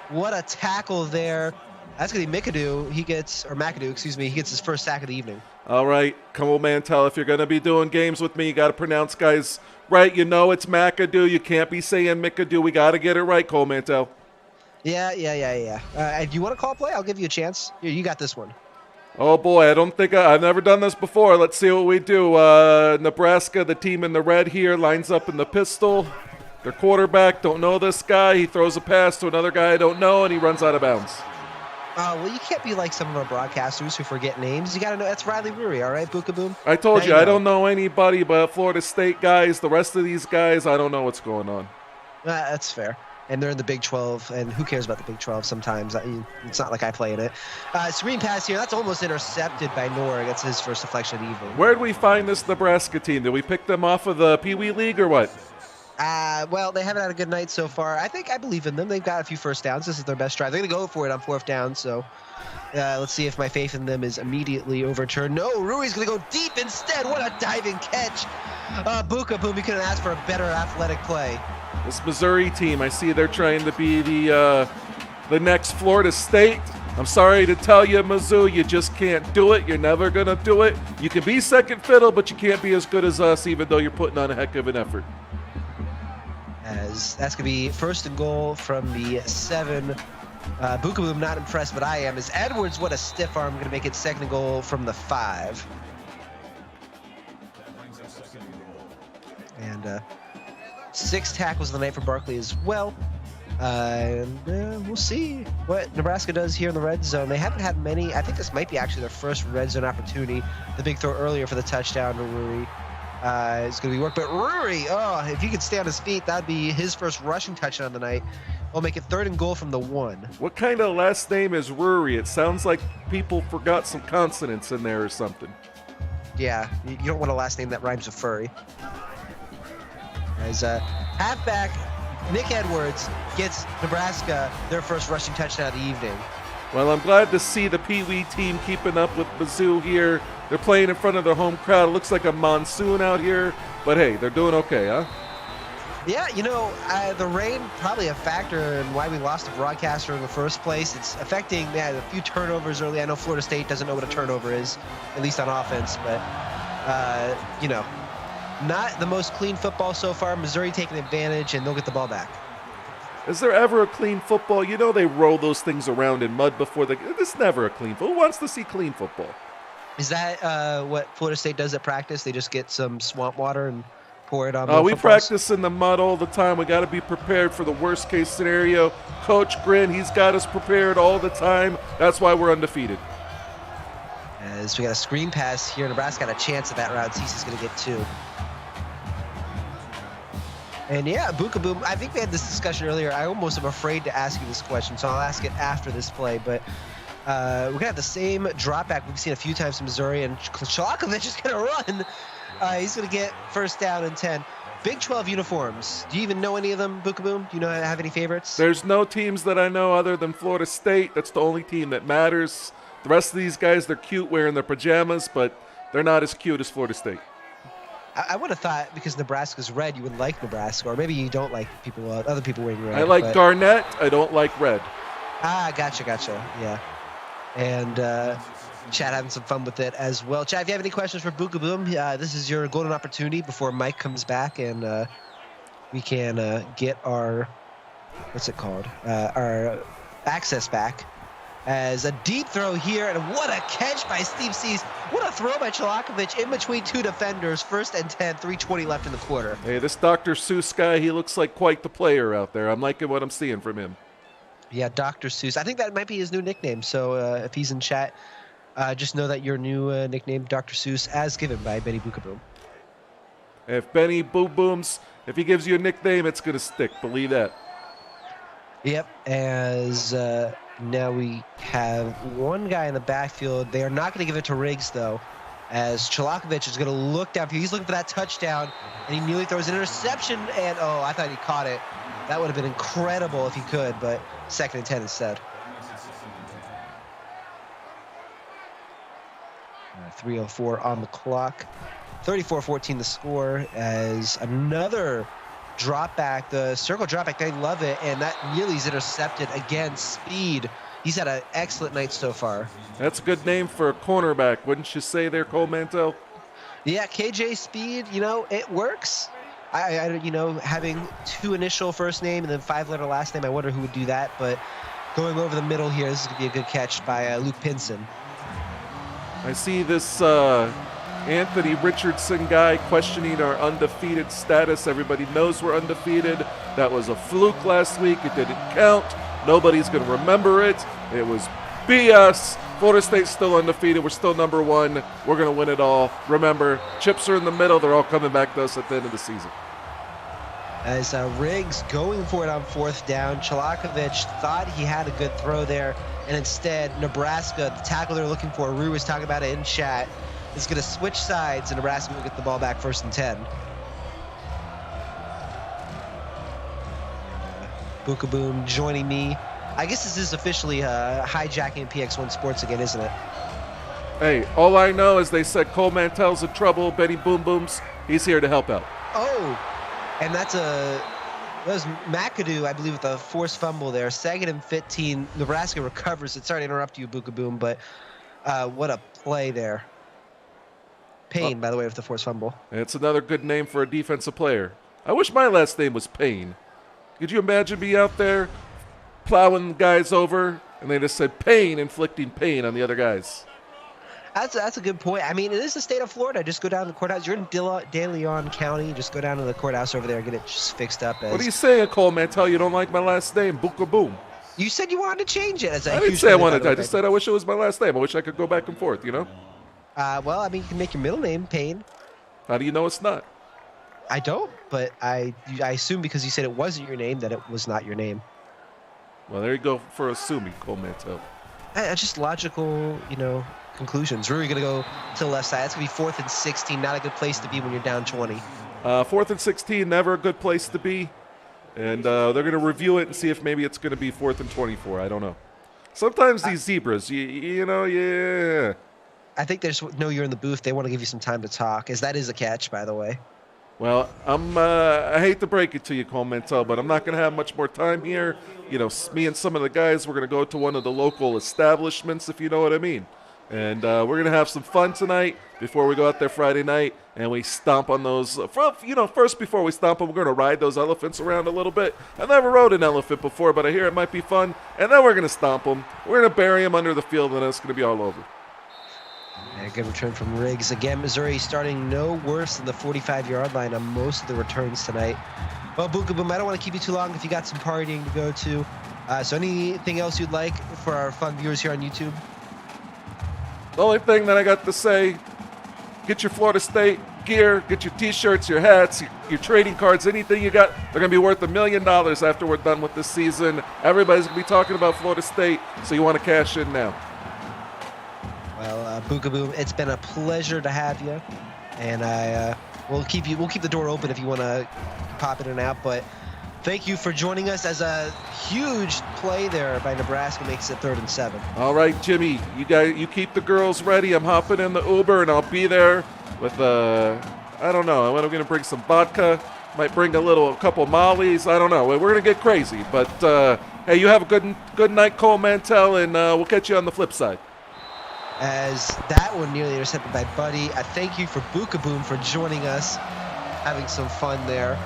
What a tackle there. That's going to be McAdoo. McAdoo, excuse me. He gets his first sack of the evening. All right, Cole Mantell, if you're going to be doing games with me, you got to pronounce guys right. You know it's McAdoo. You can't be saying McAdoo. We got to get it right, Cole Mantell. Yeah. If you want to call a play, I'll give you a chance. Here, you got this one. Oh, boy, I've never done this before. Let's see what we do. Nebraska, the team in the red here, lines up in the pistol. Their quarterback, don't know this guy. He throws a pass to another guy I don't know, and he runs out of bounds. Well, you can't be like some of our broadcasters who forget names. You got to know that's Riley Ruri, all right, Bukaboom? I told now you, I don't know anybody but Florida State guys. The rest of these guys, I don't know what's going on. That's fair. And they're in the Big 12, and who cares about the Big 12 sometimes? It's not like I play in it. Screen pass here. That's almost intercepted by Norg. That's his first deflection of the evening. Where did we find this Nebraska team? Did we pick them off of the Pee Wee League or what? Well, they haven't had a good night so far. I believe in them. They've got a few first downs. This is their best drive. They're going to go for it on 4th down, so let's see if my faith in them is immediately overturned. No, Rui's going to go deep instead. What a diving catch. Bukaboom, you couldn't ask for a better athletic play. This Missouri team, I see they're trying to be the next Florida State. I'm sorry to tell you, Mizzou, you just can't do it. You're never going to do it. You can be second fiddle, but you can't be as good as us, even though you're putting on a heck of an effort. As that's going to be 1st and goal from the 7. Bukaboom not impressed, but I am. As Edwards, what a stiff arm, going to make it 2nd and goal from the 5. And 6 tackles of the night for Barkley as well. And we'll see what Nebraska does here in the red zone. They haven't had many. I think this might be actually their first red zone opportunity. The big throw earlier for the touchdown to Ruri. It's going to be work, but Ruri, if he could stay on his feet, that'd be his first rushing touchdown of the night. We'll make it 3rd and goal from the 1. What kind of last name is Ruri? It sounds like people forgot some consonants in there or something. Yeah, you don't want a last name that rhymes with furry. As halfback Nick Edwards gets Nebraska their first rushing touchdown of the evening. Well, I'm glad to see the Pee Wee team keeping up with Mizzou here. They're playing in front of their home crowd. It looks like a monsoon out here, but hey, they're doing okay, huh? Yeah, the rain probably a factor in why we lost the broadcaster in the first place. It's affecting, a few turnovers early. I know Florida State doesn't know what a turnover is, at least on offense, but, not the most clean football so far. Missouri taking advantage, and they'll get the ball back. Is there ever a clean football? They roll those things around in mud before it's never a clean football. Who wants to see clean football? Is that what Florida State does at practice? They just get some swamp water and pour it on We footballs? practice in the mud all the time. We got to be prepared for the worst case scenario. Coach Grin, he's got us prepared all the time. That's why we're undefeated. As we got a screen pass here, Nebraska got a chance at that route. Cece's going to get 2. And yeah, Bookaboom, I think we had this discussion earlier. I almost am afraid to ask you this question, so I'll ask it after this play. But we're going to have the same drop back we've seen a few times in Missouri, and Chalakovich is going to run. He's going to get first down and 10. Big 12 uniforms. Do you even know any of them, Bookaboom? Do you have any favorites? There's no teams that I know other than Florida State. That's the only team that matters. The rest of these guys, they're cute wearing their pajamas, but they're not as cute as Florida State. I would have thought because Nebraska's red, you would like Nebraska, or maybe you don't like other people wearing red. I like Garnett. I don't like red. Gotcha. Yeah. And Chad having some fun with it as well. Chad, if you have any questions for Bookaboom, this is your golden opportunity before Mike comes back, and we can get our, our access back. As a deep throw here, and what a catch by Steve Cease. What a throw by Chalakovich in between 2 defenders. 1st and 10, 3:20 left in the quarter. Hey, this Dr. Seuss guy, he looks like quite the player out there. I'm liking what I'm seeing from him. Yeah, Dr. Seuss. I think that might be his new nickname. So if he's in chat, just know that your new nickname, Dr. Seuss, as given by Benny Bookaboom. If Benny Boo Booms, if he gives you a nickname, it's going to stick. Believe that. Yep, as now we have one guy in the backfield. They are not going to give it to Riggs, though, as Chalakovich is going to look down. He's looking for that touchdown, and he nearly throws an interception, and, I thought he caught it. That would have been incredible if he could, but 2nd and 10 instead. 3:04 on the clock. 34-14 the score, as another drop back, the circle drop back, they love it, and that nearly is intercepted. Again, Speed. He's had an excellent night so far. That's a good name for a cornerback, wouldn't you say there, Cole Mantel? Yeah, KJ Speed, it works. I having 2 initial first name and then 5-letter last name, I wonder who would do that, but going over the middle here, this is going to be a good catch by Luke Pinson. I see this Anthony Richardson guy questioning our undefeated status. Everybody knows we're undefeated. That was a fluke last week. It didn't count. Nobody's going to remember it. It was BS. Florida State's still undefeated. We're still number 1. We're going to win it all. Remember, chips are in the middle. They're all coming back to us at the end of the season. As Riggs going for it on 4th down. Chalakovich thought he had a good throw there, and instead, Nebraska, the tackle they're looking for, Rue was talking about it in chat, is going to switch sides, and Nebraska will get the ball back 1st and 10. Bookaboom joining me. I guess this is officially hijacking PX1 Sports again, isn't it? Hey, all I know is they said Cole Mantel's in trouble. Benny Boom Booms, he's here to help out. Oh, and that was McAdoo, I believe, with a forced fumble there. 2nd and 15. Nebraska recovers it. Sorry to interrupt you, Bookaboom, but what a play there. Payne, by the way, with the forced fumble. It's another good name for a defensive player. I wish my last name was Payne. Could you imagine me out there plowing guys over, and they just said Payne, inflicting pain on the other guys? That's a good point. I mean, it is the state of Florida. Just go down to the courthouse. You're in De Leon County. Just go down to the courthouse over there and get it just fixed up. What are you saying, Cole Mantel? You don't like my last name, Bookaboom? You said you wanted to change it. I didn't say I wanted to. I just said I wish it was my last name. I wish I could go back and forth, Well, I mean, you can make your middle name Payne. How do you know it's not? I don't, but I assume because you said it wasn't your name that it was not your name. Well, there you go for assuming, Cole Mantel. Just logical, conclusions. We're going to go to the left side. That's going to be 4th and 16. Not a good place to be when you're down 20. 4th and 16, never a good place to be. And they're going to review it and see if maybe it's going to be 4th and 24. I don't know. Sometimes these zebras, you know, yeah. I think they just know you're in the booth. They want to give you some time to talk, as that is a catch, by the way. Well, I hate to break it to you, Cole Mantell, but I'm not going to have much more time here. You know, me and some of the guys, we're going to go to one of the local establishments, if you know what I mean. And we're going to have some fun tonight before we go out there Friday night and we stomp on those. First before we stomp them, we're going to ride those elephants around a little bit. I've never rode an elephant before, but I hear it might be fun. And then we're going to stomp them. We're going to bury them under the field, and it's going to be all over. Yeah, good return from Riggs. Again, Missouri starting no worse than the 45-yard line on most of the returns tonight. Well, Bookaboom, I don't want to keep you too long if you got some partying to go to. So anything else you'd like for our fun viewers here on YouTube? The only thing that I got to say, get your Florida State gear, get your T-shirts, your hats, your trading cards, anything you got. They're going to be worth $1 million after we're done with this season. Everybody's going to be talking about Florida State, so you want to cash in now. Well, Bookaboom, it's been a pleasure to have you, and we'll keep the door open if you want to pop in and out. But thank you for joining us. As a huge play there by Nebraska makes it 3rd and 7. All right, Jimmy, you keep the girls ready. I'm hopping in the Uber, and I'll be there with I don't know. I'm going to bring some vodka. Might bring a couple mollies. I don't know. We're going to get crazy. But hey, you have a good night, Cole Mantell, and we'll catch you on the flip side. As that one nearly intercepted by Buddy. I thank you for Bookaboom for joining us, having some fun there,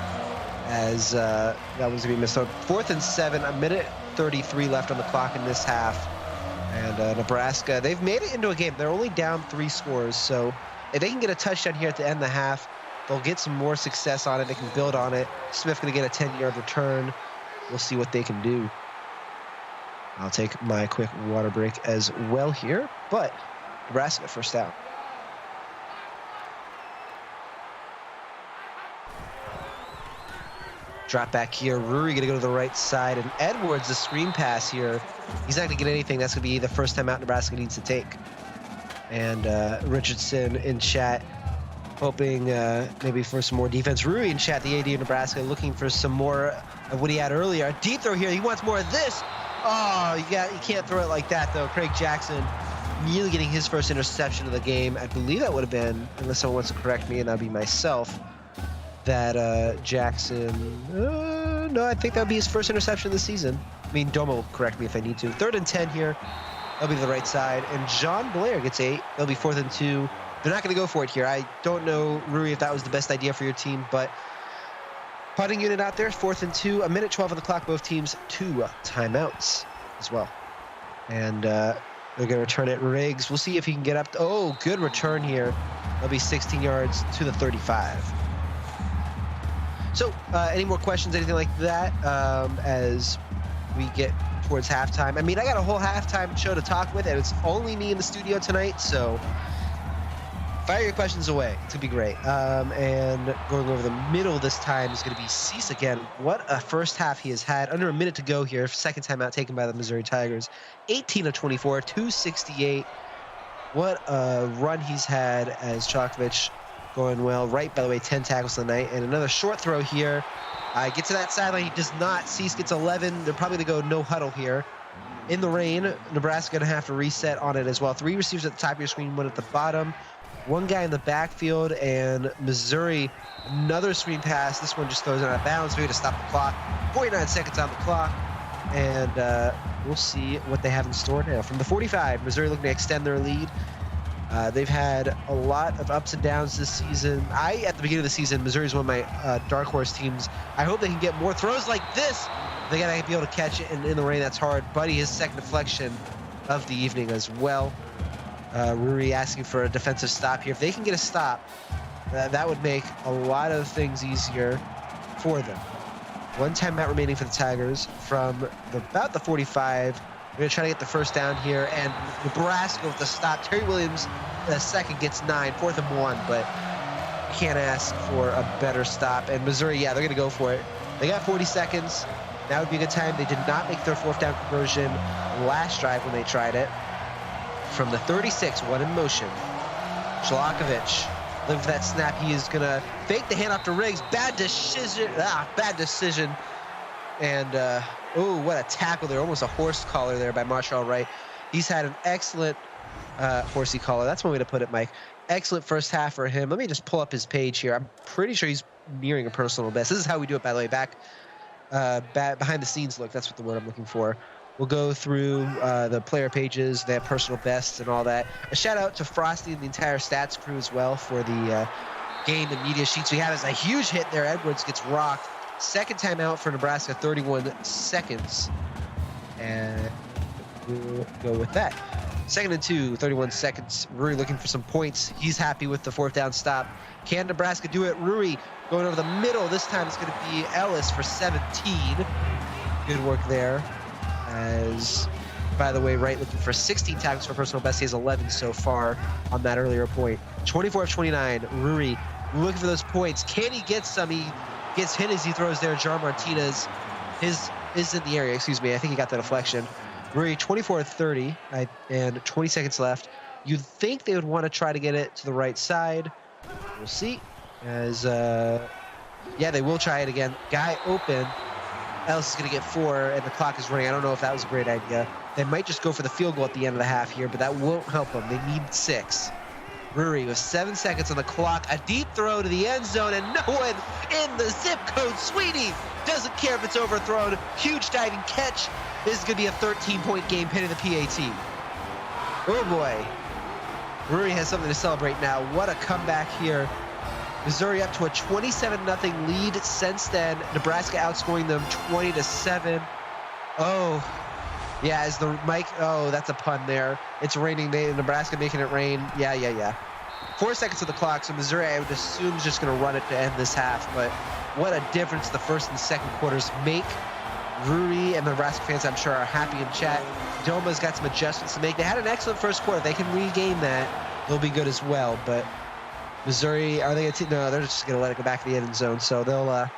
as that was going to be missed out. 4th and 7, 1:33 left on the clock in this half. And Nebraska, they've made it into a game. They're only down 3 scores, so if they can get a touchdown here at the end of the half, they'll get some more success on it. They can build on it. Smith going to get a 10-yard return. We'll see what they can do. I'll take my quick water break as well here, but Nebraska first down. Drop back here. Rury going to go to the right side, and Edwards, the screen pass here. He's not going to get anything. That's going to be the first time out Nebraska needs to take. And Richardson in chat, hoping maybe for some more defense. Rury in chat, the AD of Nebraska, looking for some more of what he had earlier. A deep throw here. He wants more of this. Oh, you can't throw it like that, though. Craig Jackson nearly getting his first interception of the game. I believe that would have been, unless someone wants to correct me, and that'd be myself, that Jackson, no, I think that would be his first interception of the season. I mean, Domo will correct me if I need to. 3rd and 10 here. That'll be to the right side. And John Blair gets 8. It'll be 4th and 2. They're not going to go for it here. I don't know, Rury, if that was the best idea for your team, but punting unit out there, 4th and 2, 1:12 on the clock. Both teams 2 timeouts as well. And they're going to return it. Riggs, we'll see if he can get up. Oh, good return here. That'll be 16 yards to the 35. So, any more questions, anything like that, as we get towards halftime? I mean, I got a whole halftime show to talk with, and it's only me in the studio tonight, so fire your questions away. It's going to be great. And going over the middle this time is going to be Cease again. What a first half he has had. Under a minute to go here. Second time out taken by the Missouri Tigers. 18 of 24, 268. What a run he's had as Chalkovich going well. Right, by the way, 10 tackles tonight. And another short throw here. Gets to that sideline. He does not. Cease gets 11. They're probably going to go no huddle here. In the rain, Nebraska going to have to reset on it as well. 3 receivers at the top of your screen, 1 at the bottom. 1 guy in the backfield, and Missouri, another screen pass. This one just throws it out of bounds. We're going to stop the clock. 49 seconds on the clock, and we'll see what they have in store now. From the 45, Missouri looking to extend their lead. They've had a lot of ups and downs this season. At the beginning of the season, Missouri's one of my dark horse teams. I hope they can get more throws like this. They got to be able to catch it in the rain. That's hard. Buddy, his second deflection of the evening as well. Rury asking for a defensive stop here. If they can get a stop, that would make a lot of things easier for them. 1 timeout remaining for the Tigers from about the 45. We're going to try to get the first down here, and Nebraska with the stop. Terry Williams, the second, gets 9, 4th and 1, but you can't ask for a better stop. And Missouri, yeah, they're going to go for it. They got 40 seconds. That would be a good time. They did not make their 4th down conversion last drive when they tried it. From the 36, 1 in motion. Chalkovich looking for that snap. He is going to fake the handoff to Riggs. Bad decision. And Oh, what a tackle there. Almost a horse collar there by Marshall Wright. He's had an excellent horsey collar. That's one way to put it, Mike. Excellent first half for him. Let me just pull up his page here. I'm pretty sure he's nearing a personal best. This is how we do it, by the way. Back behind the scenes look. That's what the word I'm looking for. We'll go through the player pages, their personal bests and all that. A shout out to Frosty and the entire stats crew as well for the game and media sheets we have. Is a huge hit there. Edwards gets rocked. Second timeout for Nebraska, 31 seconds. And we'll go with that. 2nd and 2, 31 seconds. Ruri looking for some points. He's happy with the 4th down stop. Can Nebraska do it? Ruri going over the middle. This time it's going to be Ellis for 17. Good work there. As, by the way, Wright looking for 16 tackles for personal best. He has 11 so far on that earlier point. 24 of 29. Ruri looking for those points. Can he get some? He gets hit as he throws there. Jar Martinez is in the area. Excuse me. I think he got the deflection. Ruri 24 of 30 and 20 seconds left. You'd think they would want to try to get it to the right side. We'll see. As yeah, they will try it again. Guy open. Ellis is going to get 4, and the clock is running. I don't know if that was a great idea. They might just go for the field goal at the end of the half here, but that won't help them. They need 6. Ruri with 7 seconds on the clock. A deep throw to the end zone, and no one in the zip code. Sweetie doesn't care if it's overthrown. Huge diving catch. This is going to be a 13-point game, pinning the PAT. Oh, boy. Ruri has something to celebrate now. What a comeback here. Missouri up to a 27-0 lead since then. Nebraska outscoring them 20-7. Oh, yeah, as the Mike. Oh, that's a pun there. It's raining. Nebraska making it rain. Yeah. 4 seconds of the clock. So Missouri, I would assume, is just going to run it to end this half. But what a difference the first and second quarters make. Ruri and the Nebraska fans, I'm sure, are happy in chat. Doma's got some adjustments to make. They had an excellent first quarter. They can regain that. They'll be good as well. But Missouri, are they going to? No, they're just going to let it go back to the end zone. So they'll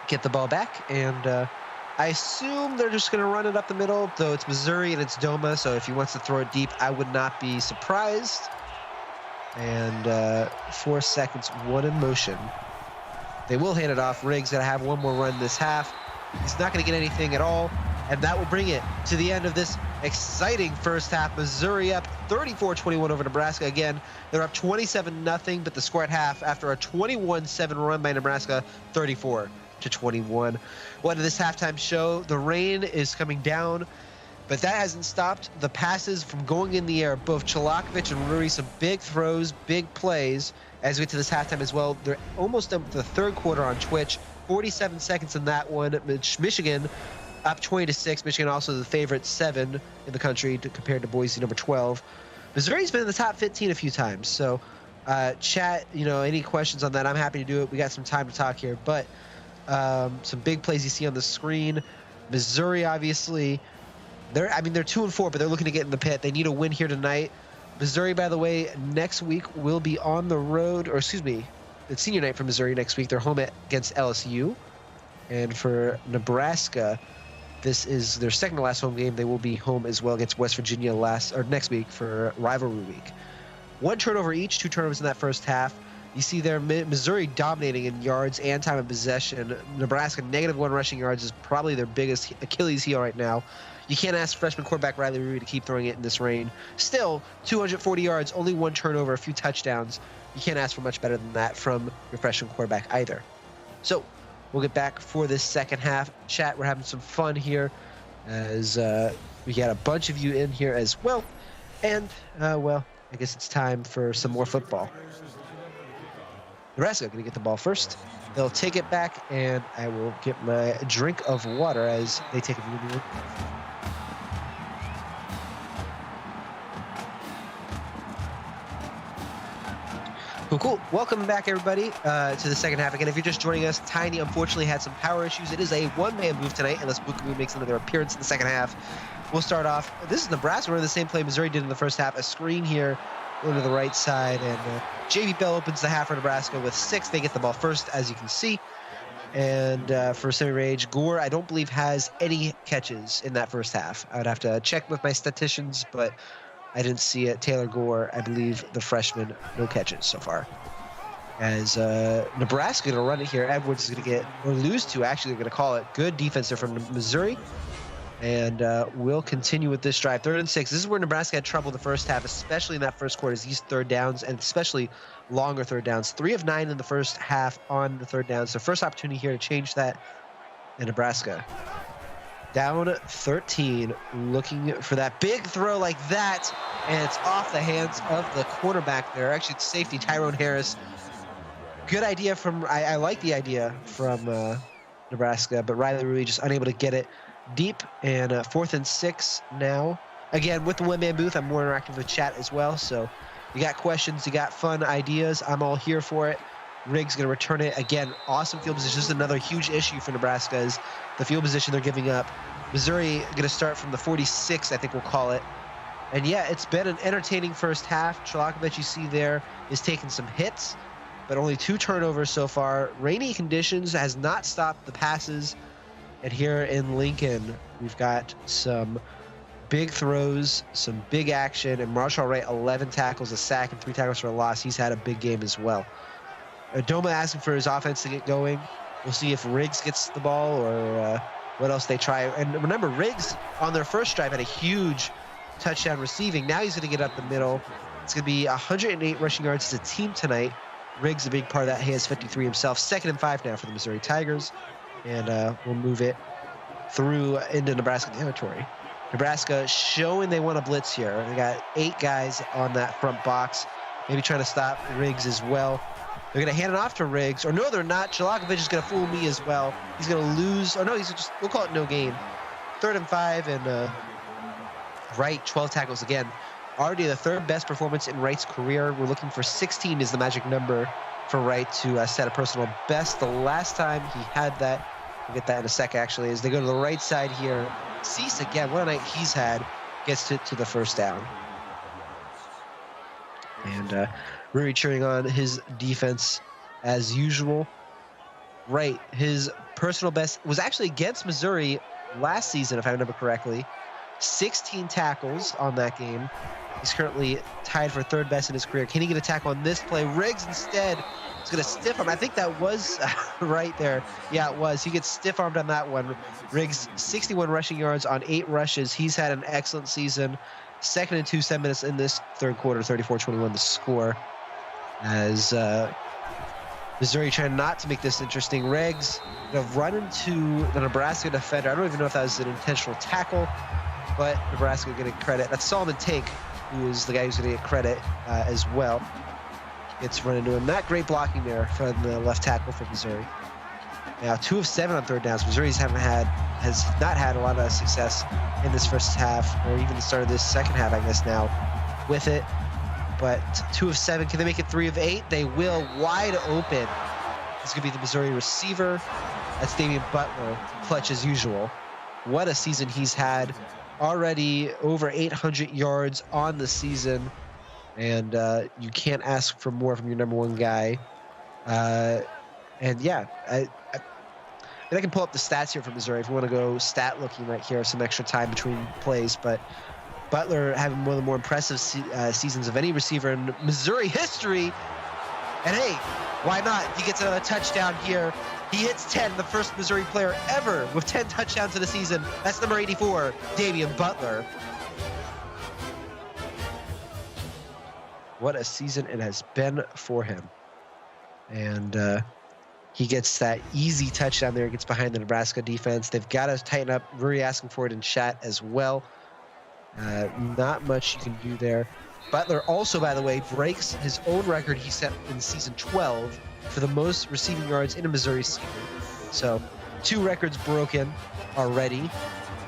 get the ball back. And I assume they're just going to run it up the middle, though it's Missouri and it's Doma. So if he wants to throw it deep, I would not be surprised. And 4 seconds, 1 in motion. They will hand it off. Riggs going to have one more run this half. He's not going to get anything at all. And that will bring it to the end of this exciting first half. Missouri up 34-21 over Nebraska. Again, they're up 27-0, but the score at half after a 21-7 run by Nebraska, 34-21. What did this halftime show? The rain is coming down, but that hasn't stopped the passes from going in the air. Both Chalakovich and Ruri, some big throws, big plays as we get to this halftime as well. They're almost done with the third quarter on Twitch. 47 seconds in that one. Michigan up 20-6. Michigan also the favorite 7 in the country compared to Boise number 12. Missouri's been in the top 15 a few times. So chat, any questions on that, I'm happy to do it. We got some time to talk here, but some big plays you see on the screen. Missouri, obviously, they're 2-4, but they're looking to get in the pit. They need a win here tonight. Missouri, by the way, next week will be on the road, or excuse me, it's senior night for Missouri next week. They're home against LSU. And for Nebraska, this is their second to last home game. They will be home as well against West Virginia next week for rivalry week. 1 turnover each, 2 turnovers in that first half. You see there Missouri dominating in yards and time of possession. Nebraska -1 rushing yards is probably their biggest Achilles heel right now. You can't ask freshman quarterback Riley Rui to keep throwing it in this rain. Still, 240 yards, only 1 turnover, a few touchdowns. You can't ask for much better than that from your freshman quarterback either. So we'll get back for this second half. Chat, we're having some fun here as we got a bunch of you in here as well. And, well, I guess it's time for some more football. Nebraska going to get the ball first. They'll take it back, and I will get my drink of water as they take it from me. Cool. Welcome back, everybody, to the second half. Again, if you're just joining us, Tiny unfortunately had some power issues. It is a one-man move tonight, unless Bukamu makes another appearance in the second half. We'll start off. This is Nebraska running the same play Missouri did in the first half. A screen here, going to the right side, and J.B. Bell opens the half for Nebraska with 6. They get the ball first, as you can see. And for semi-rage, Gore, I don't believe, has any catches in that first half. I would have to check with my statisticians, but I didn't see it. Taylor Gore, I believe, the freshman, no catches so far. as Nebraska going to run it here. Edwards is going to get, or lose to, actually, they're going to call it. Good defense there from Missouri. And we'll continue with this drive. 3rd and 6. This is where Nebraska had trouble the first half, especially in that first quarter, these 3rd downs, and especially longer 3rd downs. 3 of 9 in the first half on the 3rd downs. So first opportunity here to change that in Nebraska. Down 13, looking for that big throw like that, and it's off the hands of the quarterback there. Actually, it's safety, Tyrone Harris. Good idea from, I like the idea from Nebraska, but Riley Rudy just unable to get it deep. And 4th and 6 now. Again, with the one-man booth, I'm more interactive with chat as well, so you got questions, you got fun ideas, I'm all here for it. Riggs going to return it. Again, awesome field position. This is another huge issue for Nebraska is the field position they're giving up. Missouri going to start from the 46, I think we'll call it. And yeah, it's been an entertaining first half. Chalakovich, you see there, is taking some hits, but only 2 turnovers so far. Rainy conditions has not stopped the passes. And here in Lincoln, we've got some big throws, some big action, and Marshall Wright, 11 tackles, a sack, and 3 tackles for a loss. He's had a big game as well. Doma asking for his offense to get going. We'll see if Riggs gets the ball or what else they try. And remember, Riggs on their first drive had a huge touchdown receiving. Now he's going to get up the middle. It's going to be 108 rushing yards as a team tonight. Riggs a big part of that. He has 53 himself. 2nd and 5 now for the Missouri Tigers. And we'll move it through into Nebraska territory. Nebraska showing they want to blitz here. They got 8 guys on that front box. Maybe trying to stop Riggs as well. They're going to hand it off to Riggs. Or no, they're not. Chalakovich is going to fool me as well. He's going to lose. Or no, he's just, we'll call it no gain. 3rd and 5, and Wright, 12 tackles again. Already the 3rd best performance in Wright's career. We're looking for 16 is the magic number for Wright to set a personal best. The last time he had that, we'll get that in a sec actually, as they go to the right side here. Cease again, what a night he's had, gets to the first down. And Rudy cheering on his defense as usual. Right, his personal best was actually against Missouri last season, if I remember correctly. 16 tackles on that game. He's currently tied for 3rd best in his career. Can he get a tackle on this play? Riggs instead is going to stiff him. I think that was right there. Yeah, it was. He gets stiff-armed on that one. Riggs, 61 rushing yards on 8 rushes. He's had an excellent season. 2nd and 2, 7 minutes in this 3rd quarter, 34-21 the score. As Missouri trying not to make this interesting. Riggs going to run into the Nebraska defender. I don't even know if that was an intentional tackle, but Nebraska getting credit. That's Solomon Tank, who is the guy who's going to get credit as well. Gets run into him. Not great blocking there from the left tackle for Missouri. Now 2 of 7 on 3rd downs. Missouri's has not had a lot of success in this first half, or even the start of this second half, I guess now, with it. But 2 of 7. Can they make it 3 of 8? They will. Wide open. It's going to be the Missouri receiver. That's Damian Butler, clutch as usual. What a season he's had. Already over 800 yards on the season. And you can't ask for more from your number 1 guy. And yeah, I can pull up the stats here for Missouri if you want to go stat looking right here, some extra time between plays. But Butler having one of the more impressive seasons of any receiver in Missouri history. And hey, why not? He gets another touchdown here. He hits 10, the first Missouri player ever with 10 touchdowns in a season. That's number 84, Damian Butler. What a season it has been for him. And he gets that easy touchdown there. He gets behind the Nebraska defense. They've got to tighten up. Rory asking for it in chat as well. Not much you can do there. Butler also, by the way, breaks his own record he set in season 12 for the most receiving yards in a Missouri season. So 2 records broken already.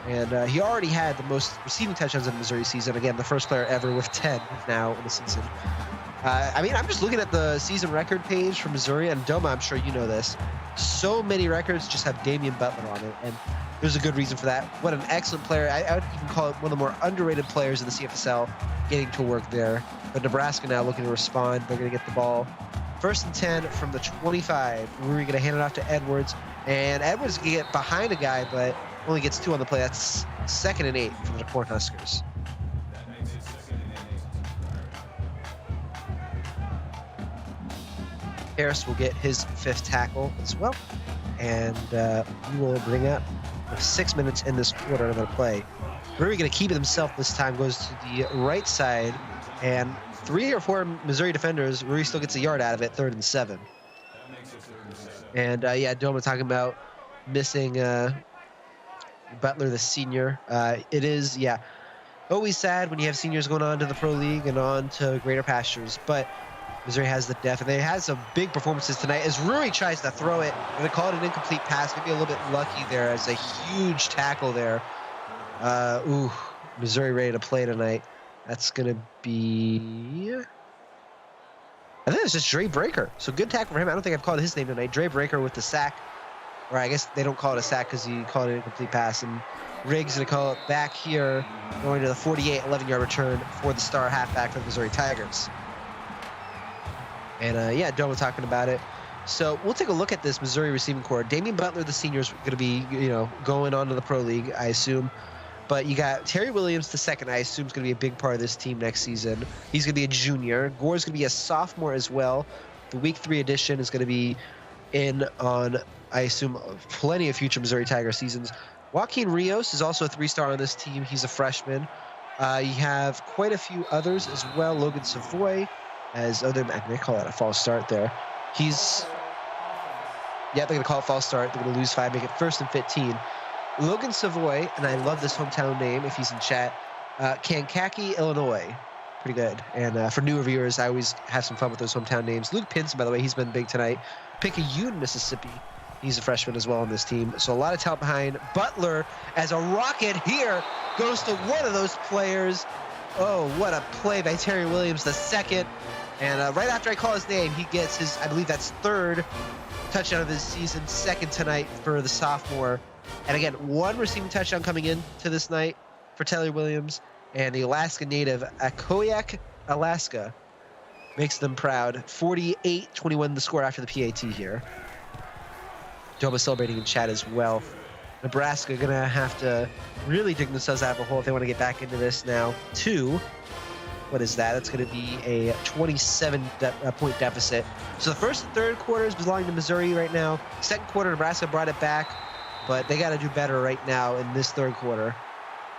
And he already had the most receiving touchdowns in a Missouri season. Again, the first player ever with 10 now in the season. I mean, I'm just looking at the season record page for Missouri, and Doma, I'm sure you know this. So many records just have Damian Butler on it, and there's a good reason for that. What an excellent player. I would even call it one of the more underrated players in the CFSL getting to work there. But Nebraska now looking to respond. They're going to get the ball. 1st and 10 from the 25. We're going to hand it off to Edwards, and Edwards can get behind a guy, but only gets 2 on the play. That's 2nd and 8 for the Cornhuskers. Harris will get his 5th tackle as well. And we will bring up 6 minutes in this quarter of the play. Drury going to keep it himself this time, goes to the right side, and 3 or 4 Missouri defenders. Drury still gets a yard out of it, 3rd and 7. And yeah, Doma talking about missing Butler, the senior. It is, yeah, always sad when you have seniors going on to the Pro League and on to greater pastures, but Missouri has the depth, and they had some big performances tonight as Drury tries to throw it, and they call it an incomplete pass. Maybe a little bit lucky there as a huge tackle there. Missouri ready to play tonight. That's going to be... I think it's just Dre Breaker. So good tackle for him. I don't think I've called his name tonight. Dre Breaker with the sack. Or I guess they don't call it a sack because he called it an incomplete pass. And Riggs going to call it back here, going to the 48, 11-yard return for the star halfback for the Missouri Tigers. And yeah, Doma talking about it. So we'll take a look at this Missouri receiving corps. Damian Butler, the senior, is going to be, going on to the Pro League, I assume. But you got Terry Williams, the second, I assume, is going to be a big part of this team next season. He's going to be a junior. Gore's going to be a sophomore as well. The Week 3 edition is going to be in on, I assume, plenty of future Missouri Tiger seasons. Joaquin Rios is also a 3-star on this team. He's a freshman. You have quite a few others as well. Logan Savoy, as other, they call that a false start there. He's, yeah, they're going to call it false start. They're going to lose 5, make it 1st and 15. Logan Savoy, and I love this hometown name if he's in chat, Kankakee, Illinois. Pretty good. And for newer viewers, I always have some fun with those hometown names. Luke Pinson, by the way, he's been big tonight. Picayune, Mississippi. He's a freshman as well on this team. So a lot of talent behind. Butler, as a rocket here, goes to one of those players. Oh, what a play by Terry Williams, the second. And right after I call his name, he gets his, I believe that's 3rd touchdown of his season, 2nd tonight for the sophomore. And again, 1 receiving touchdown coming in to this night for Taylor Williams, and the Alaska native, Akoyak, Alaska, makes them proud. 48-21 the score after the PAT here. Doma celebrating in chat as well. Nebraska going to have to really dig themselves out of a hole if they want to get back into this now. 2, what is that? That's going to be a 27-point deficit. So the first and third quarters belong to Missouri right now. Second quarter, Nebraska brought it back. But they got to do better right now in this third quarter.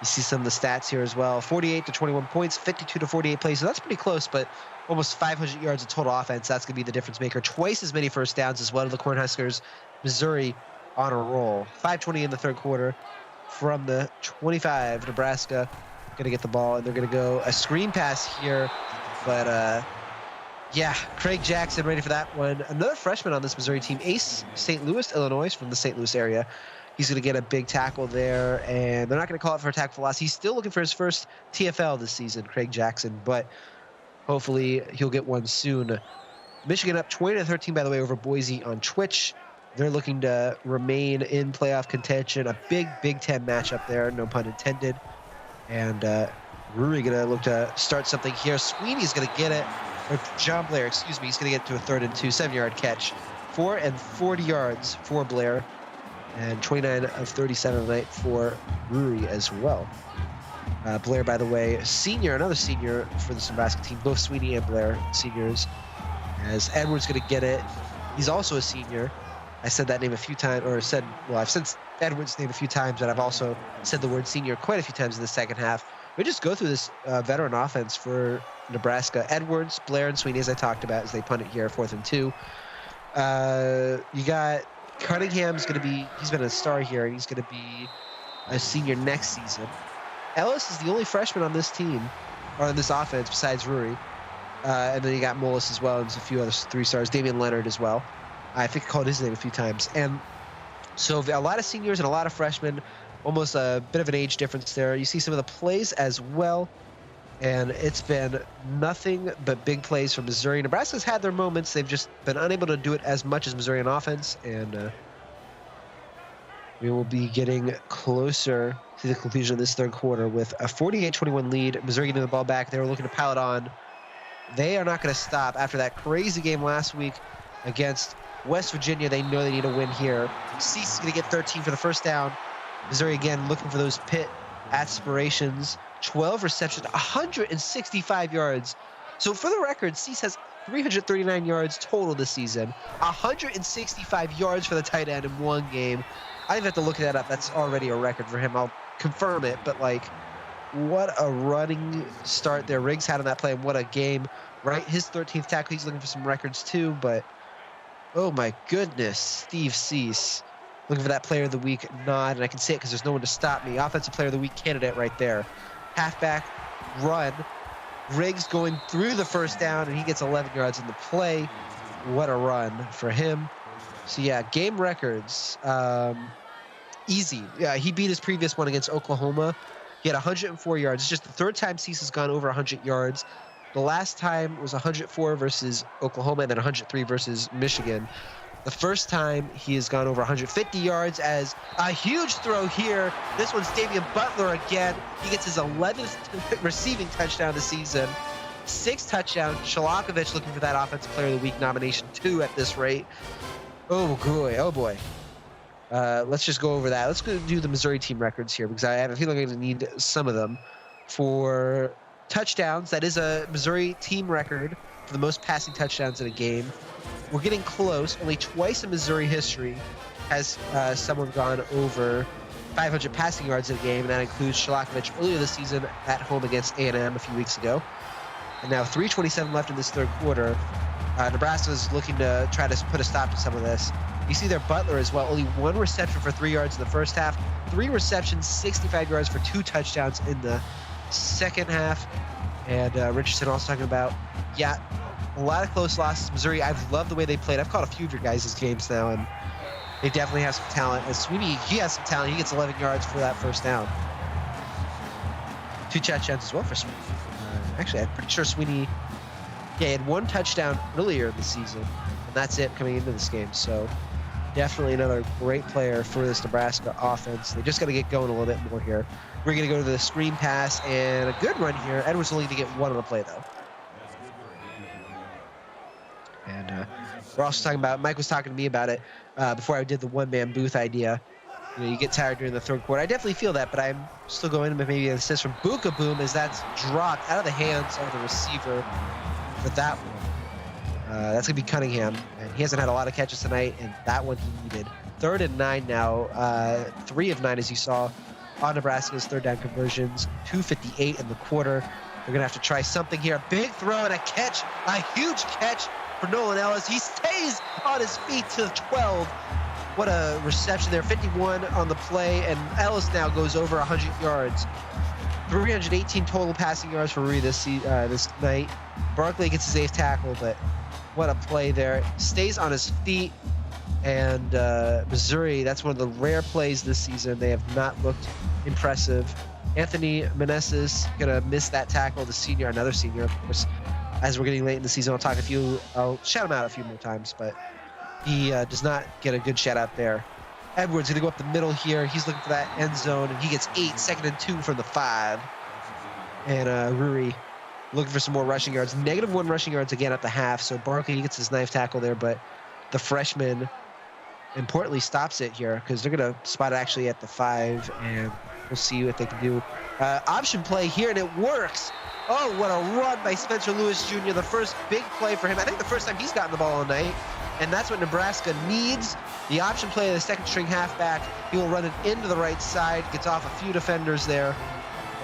You see some of the stats here as well. 48-21 points, 52-48 plays. So that's pretty close, but almost 500 yards of total offense. That's going to be the difference maker. Twice as many first downs as well to the Cornhuskers. Missouri on a roll. 5:20 in the third quarter from the 25. Nebraska going to get the ball, and they're going to go a screen pass here. But, yeah, Craig Jackson ready for that one. Another freshman on this Missouri team, Ace St. Louis, Illinois, from the St. Louis area. He's going to get a big tackle there, and they're not going to call it for a tackle for loss. He's still looking for his first TFL this season, Craig Jackson, but hopefully he'll get one soon. Michigan up 20-13, by the way, over Boise on Twitch. They're looking to remain in playoff contention. A big Big Ten matchup there, no pun intended. And Drury going to look to start something here. Sweeney's going to get it. Or John Blair, excuse me, he's going to get to a 3rd and 2, 7-yard catch. 4 and 40 yards for Blair. And 29 of 37 tonight for Drury as well. Blair, by the way, senior, another senior for the Nebraska team. Both Sweeney and Blair, seniors. As Edwards going to get it. He's also a senior. I said that name a few times, or said, well, I've said Edwards' name a few times, and I've also said the word senior quite a few times in the second half. We just go through this veteran offense for Nebraska. Edwards, Blair, and Sweeney, as I talked about, as they punt it here, 4th and 2. You got Cunningham's going to be, he's been a star here, and he's going to be a senior next season. Ellis is the only freshman on this team, or on this offense, besides Drury. And then you got Mullis as well, and a few other 3-stars. Damian Leonard as well. I think I called his name a few times. And so a lot of seniors and a lot of freshmen, almost a bit of an age difference there. You see some of the plays as well. And it's been nothing but big plays from Missouri. Nebraska's had their moments. They've just been unable to do it as much as Missouri on offense. And we will be getting closer to the conclusion of this third quarter with a 48-21 lead. Missouri getting the ball back. They were looking to pile it on. They are not going to stop after that crazy game last week against West Virginia. They know they need a win here. Cease is going to get 13 for the first down. Missouri again looking for those Pitt aspirations. 12 receptions, 165 yards So for the record, Cease has 339 yards total this season, 165 yards for the tight end in one game. I even have to look that up. That's already a record for him. I'll confirm it, but like, what a running start there Riggs had on that play, and what a game, right? His 13th tackle. He's looking for some records too, but oh my goodness, Steve Cease looking for that Player of the Week nod, and I can say it because there's no one to stop me. Offensive Player of the Week candidate right there. Halfback run. Riggs going through the first down, and he gets 11 yards in the play. What a run for him. So yeah, game records. Easy. Yeah, he beat his previous one against Oklahoma. He had 104 yards. It's just the third time Cease has gone over 100 yards. The last time was 104 versus Oklahoma, and then 103 versus Michigan. The first time he has gone over 150 yards as a huge throw here. This one's Damian Butler again. He gets his 11th receiving touchdown this season. 6 touchdowns. Shalakovich looking for that Offensive Player of the Week nomination too at this rate. Oh boy, oh boy. Let's just go over that. Let's go do the Missouri team records here because I have a feeling I'm going to need some of them. For touchdowns, that is a Missouri team record for the most passing touchdowns in a game. We're getting close. Only twice in Missouri history has someone gone over 500 passing yards in a game, and that includes Shalakovich earlier this season at home against A&M a few weeks ago. And now 3:27 left in this third quarter. Nebraska is looking to try to put a stop to some of this. You see their Butler as well. Only 1 reception for 3 yards in the first half. 3 receptions, 65 yards for 2 touchdowns in the second half. And Richardson also talking about, yeah, a lot of close losses. Missouri, I've loved the way they played. I've caught a few of your guys' games now, and they definitely have some talent. As Sweeney, he has some talent. He gets 11 yards for that first down. 2 touchdowns as well for Sweeney. Actually, I'm pretty sure Sweeney, yeah, he had 1 touchdown earlier in the season, and that's it coming into this game. So definitely another great player for this Nebraska offense. They just got to get going a little bit more here. We're going to go to the screen pass and a good run here. Edwards only to get 1 on the play, though. And we're also talking about, Mike was talking to me about it before I did the one-man booth idea. You know, you get tired during the third quarter. I definitely feel that, but I'm still going with maybe an assist from Buka Boom as that's dropped out of the hands of the receiver for that one. That's going to be Cunningham, and he hasn't had a lot of catches tonight, and that one he needed. 3rd and 9 now, 3 of 9 as you saw on Nebraska's third down conversions, 2:58 in the quarter. They're going to have to try something here. A big throw and a catch, a huge catch for Nolan Ellis. He stays on his feet to 12. What a reception there. 51 on the play, and Ellis now goes over 100 yards. 318 total passing yards for Rui this night. Barkley gets his 8th tackle, but what a play there. Stays on his feet, and Missouri, that's one of the rare plays this season. They have not looked impressive. Anthony Meneses gonna miss that tackle. The senior, another senior, of course. As we're getting late in the season, I'll shout him out a few more times, but he does not get a good shout out there. Edwards gonna go up the middle here. He's looking for that end zone, and he gets 8, 2nd and 2 from the 5. And Rui looking for some more rushing yards. -1 rushing yards again at the half. So Barkley gets his 9th tackle there, but the freshman importantly stops it here because they're gonna spot it actually at the 5, and we'll see what they can do. Option play here, and it works. Oh, what a run by Spencer Lewis Jr. The first big play for him. I think the first time he's gotten the ball all night. And that's what Nebraska needs. The option play of the 2nd string halfback. He will run it into the right side. Gets off a few defenders there.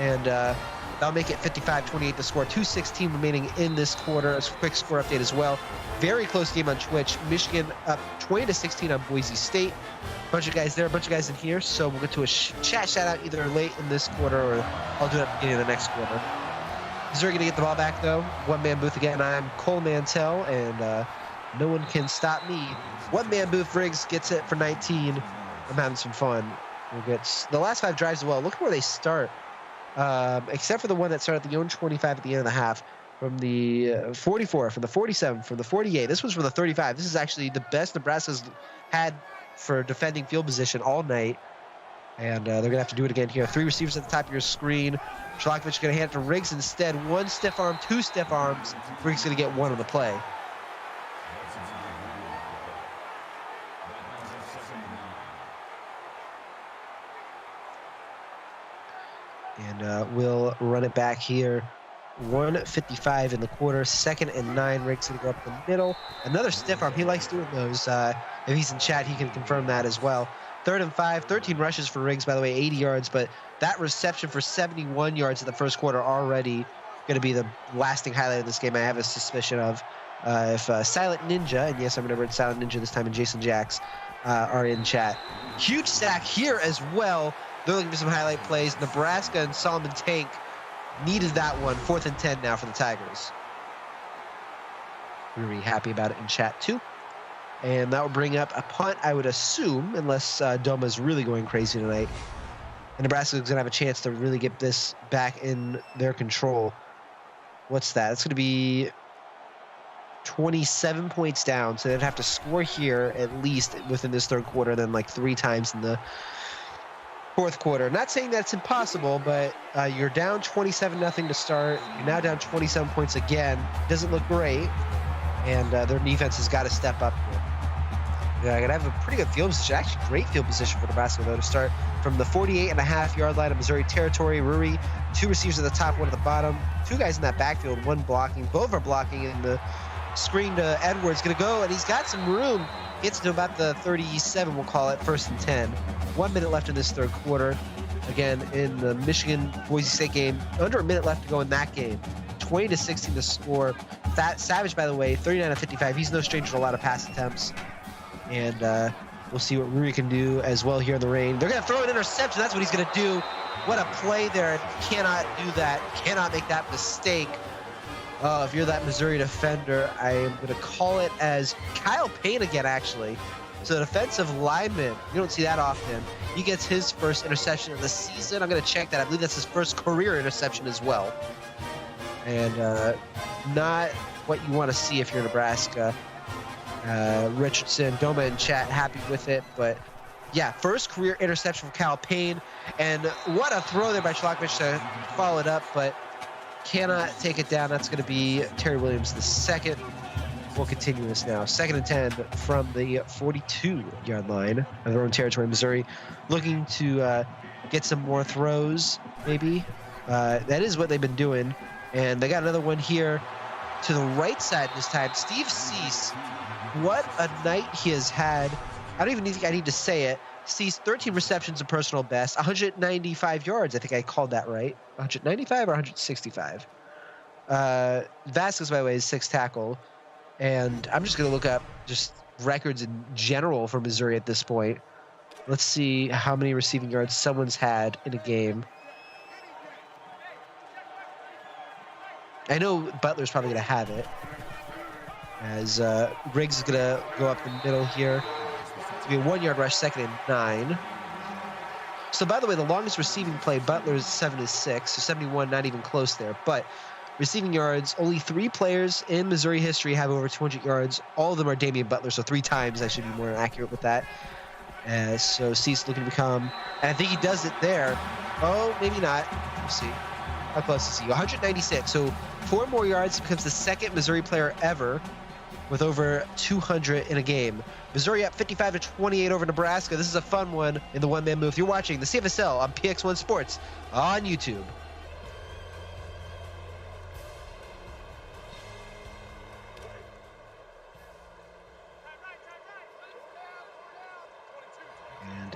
And that'll make it 55-28 the score. 2:16 remaining in this quarter. A quick score update as well. Very close game on Twitch. Michigan up 20-16 on Boise State. Bunch of guys there, a bunch of guys in here. So we'll get to a chat shout out either late in this quarter or I'll do it at the beginning of the next quarter. Missouri going to get the ball back, though. One-man booth again. I'm Cole Mantell, and no one can stop me. One-man booth. Riggs gets it for 19. I'm having some fun. We'll get the last 5 drives as well. Look where they start, except for the one that started at the own 25 at the end of the half. From the 44, from the 47, from the 48. This was from the 35. This is actually the best Nebraska's had for defending field position all night. And they're going to have to do it again here. 3 receivers at the top of your screen. Shalakovich going to hand it to Riggs instead. 1 stiff arm, 2 stiff arms. Riggs going to get 1 on the play. And we'll run it back here 1:55 in the quarter. 2nd and 9. Riggs going to go up the middle. Another stiff arm. He likes doing those. If he's in chat, he can confirm that as well. 3rd and 5. 13 rushes for Riggs, by the way, 80 yards. But that reception for 71 yards in the first quarter already going to be the lasting highlight of this game. I have a suspicion of if Silent Ninja, and yes, I remembered Silent Ninja this time, and Jason Jacks are in chat. Huge sack here as well. They're looking for some highlight plays. Nebraska and Solomon Tank needed that one. 4th and 10 now for the Tigers. We're really happy about it in chat too. And that will bring up a punt, I would assume, unless Doma's really going crazy tonight. And Nebraska's going to have a chance to really get this back in their control. What's that? It's going to be 27 points down, so they'd have to score here at least within this third quarter, then like 3 times in the fourth quarter. Not saying that's impossible, but you're down 27-0 to start. You're now down 27 points again. Doesn't look great, and their defense has got to step up here. Yeah, going to have a pretty good field position. Actually, great field position for Nebraska, though, to start from the 48.5-yard line of Missouri territory. Ruri, 2 receivers at the top, 1 at the bottom. 2 guys in that backfield, 1 blocking. Both are blocking, and the screen to Edwards going to go, and he's got some room. Gets to about the 37, we'll call it, 1st and 10. 1 minute left in this third quarter. Again, in the Michigan-Boise State game, under a minute left to go in that game. 20-16 to score. Savage, by the way, 39 of 55. He's no stranger to a lot of pass attempts. And we'll see what Ruri can do as well here in the rain. They're going to throw an interception. That's what he's going to do. What a play there. Cannot do that. Cannot make that mistake. Oh, if you're that Missouri defender, I am going to call it as Kyle Payne again, actually. So defensive lineman, you don't see that often. He gets his first interception of the season. I'm going to check that. I believe that's his first career interception as well. And not what you want to see if you're Nebraska. Richardson, Doma in chat, happy with it. But yeah, first career interception from Kyle Payne. And what a throw there by Chalakvich to follow it up, but cannot take it down. That's going to be Terry Williams the second. We'll continue this now. 2nd and 10 from the 42-yard line of their own territory, Missouri. Looking to get some more throws, maybe. That is what they've been doing. And they got another one here to the right side this time. Steve Cease, what a night he has had. I don't even think I need to say it. Cease, 13 receptions and personal best, 195 yards. I think I called that right. 195 or 165? Vasquez, by the way, is 6th tackle. And I'm just going to look up just records in general for Missouri at this point. Let's see how many receiving yards someone's had in a game. I know Butler's probably going to have it, as Riggs is going to go up the middle here. It's going to be a 1-yard rush, 2nd and 9. So, by the way, the longest receiving play, Butler's 76, so 71, not even close there. But receiving yards, only 3 players in Missouri history have over 200 yards. All of them are Damian Butler, so 3 times. I should be more accurate with that. So Cease looking to become, and I think he does it there. Oh, maybe not. We'll see. How close is he? 196. So 4 more yards, becomes the 2nd Missouri player ever with over 200 in a game. Missouri up 55-28 over Nebraska. This is a fun one in the one-man move. You're watching the CFSL on PX1 Sports on YouTube.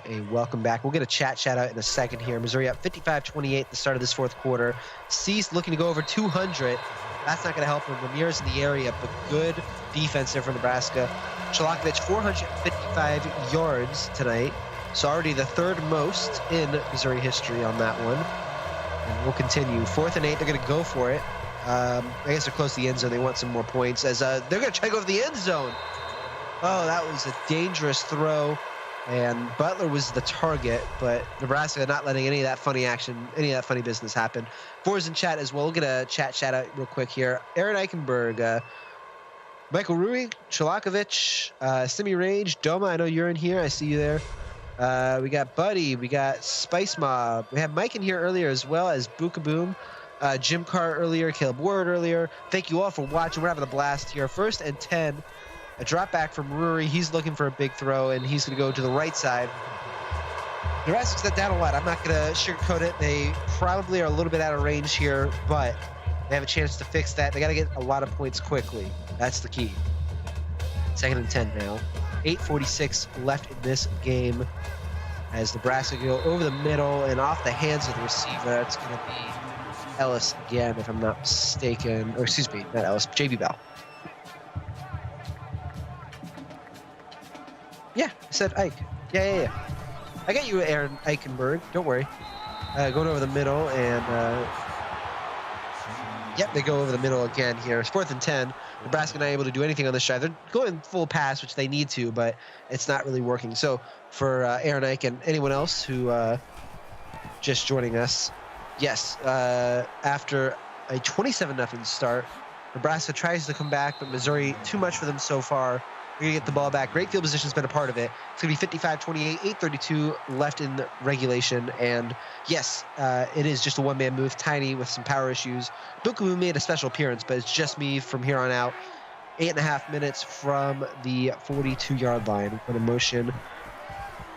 A welcome back. We'll get a chat shout out in a second here. Missouri up 55-28 at the start of this fourth quarter. Cease looking to go over 200. That's not going to help him. Ramirez in the area, but good defense there for Nebraska. Chalakvich, 455 yards tonight. So already the 3rd most in Missouri history on that one. And we'll continue. 4th and 8, they're going to go for it. I guess they're close to the end zone. They want some more points, as they're going to try to go for the end zone. Oh, that was a dangerous throw. And Butler was the target, but Nebraska not letting any of that funny action, any of that funny business happen. 4's in chat as well. We'll get a chat shout out real quick here. Aaron Eichenberg, Michael Rui, Chalakvich, Simi Rage, Doma, I know you're in here. I see you there. We got Buddy. We got Spice Mob. We had Mike in here earlier as well as Bookaboom. Jim Carr earlier, Caleb Ward earlier. Thank you all for watching. We're having a blast here. 1st and 10. A drop back from Ruri. He's looking for a big throw, and he's going to go to the right side. Nebraska's set down a lot. I'm not going to sugarcoat it. They probably are a little bit out of range here, but They have a chance to fix that. They got to get a lot of points quickly. That's the key. 2nd and 10 now. 8:46 left in this game as Nebraska go over the middle and off the hands of the receiver. That's going to be Ellis again, if I'm not mistaken. Or excuse me, not Ellis, JB Bell. Yeah, I said Ike. Yeah. I got you, Aaron Eichenberg. Don't worry. Going over the middle and... Yep, they go over the middle again here. It's 4th and 10. Nebraska not able to do anything on this drive. They're going full pass, which they need to, but it's not really working. So for Aaron Ike and anyone else who just joining us, yes, after a 27-0 start, Nebraska tries to come back, but Missouri, too much for them so far. We're going to get the ball back. Great field position's been a part of it. It's going to be 55-28, 8:32 left in regulation. And yes, it is just a one-man move, tiny with some power issues. Bukavu made a special appearance, but it's just me from here on out. 8.5 minutes from the 42-yard line. What a motion.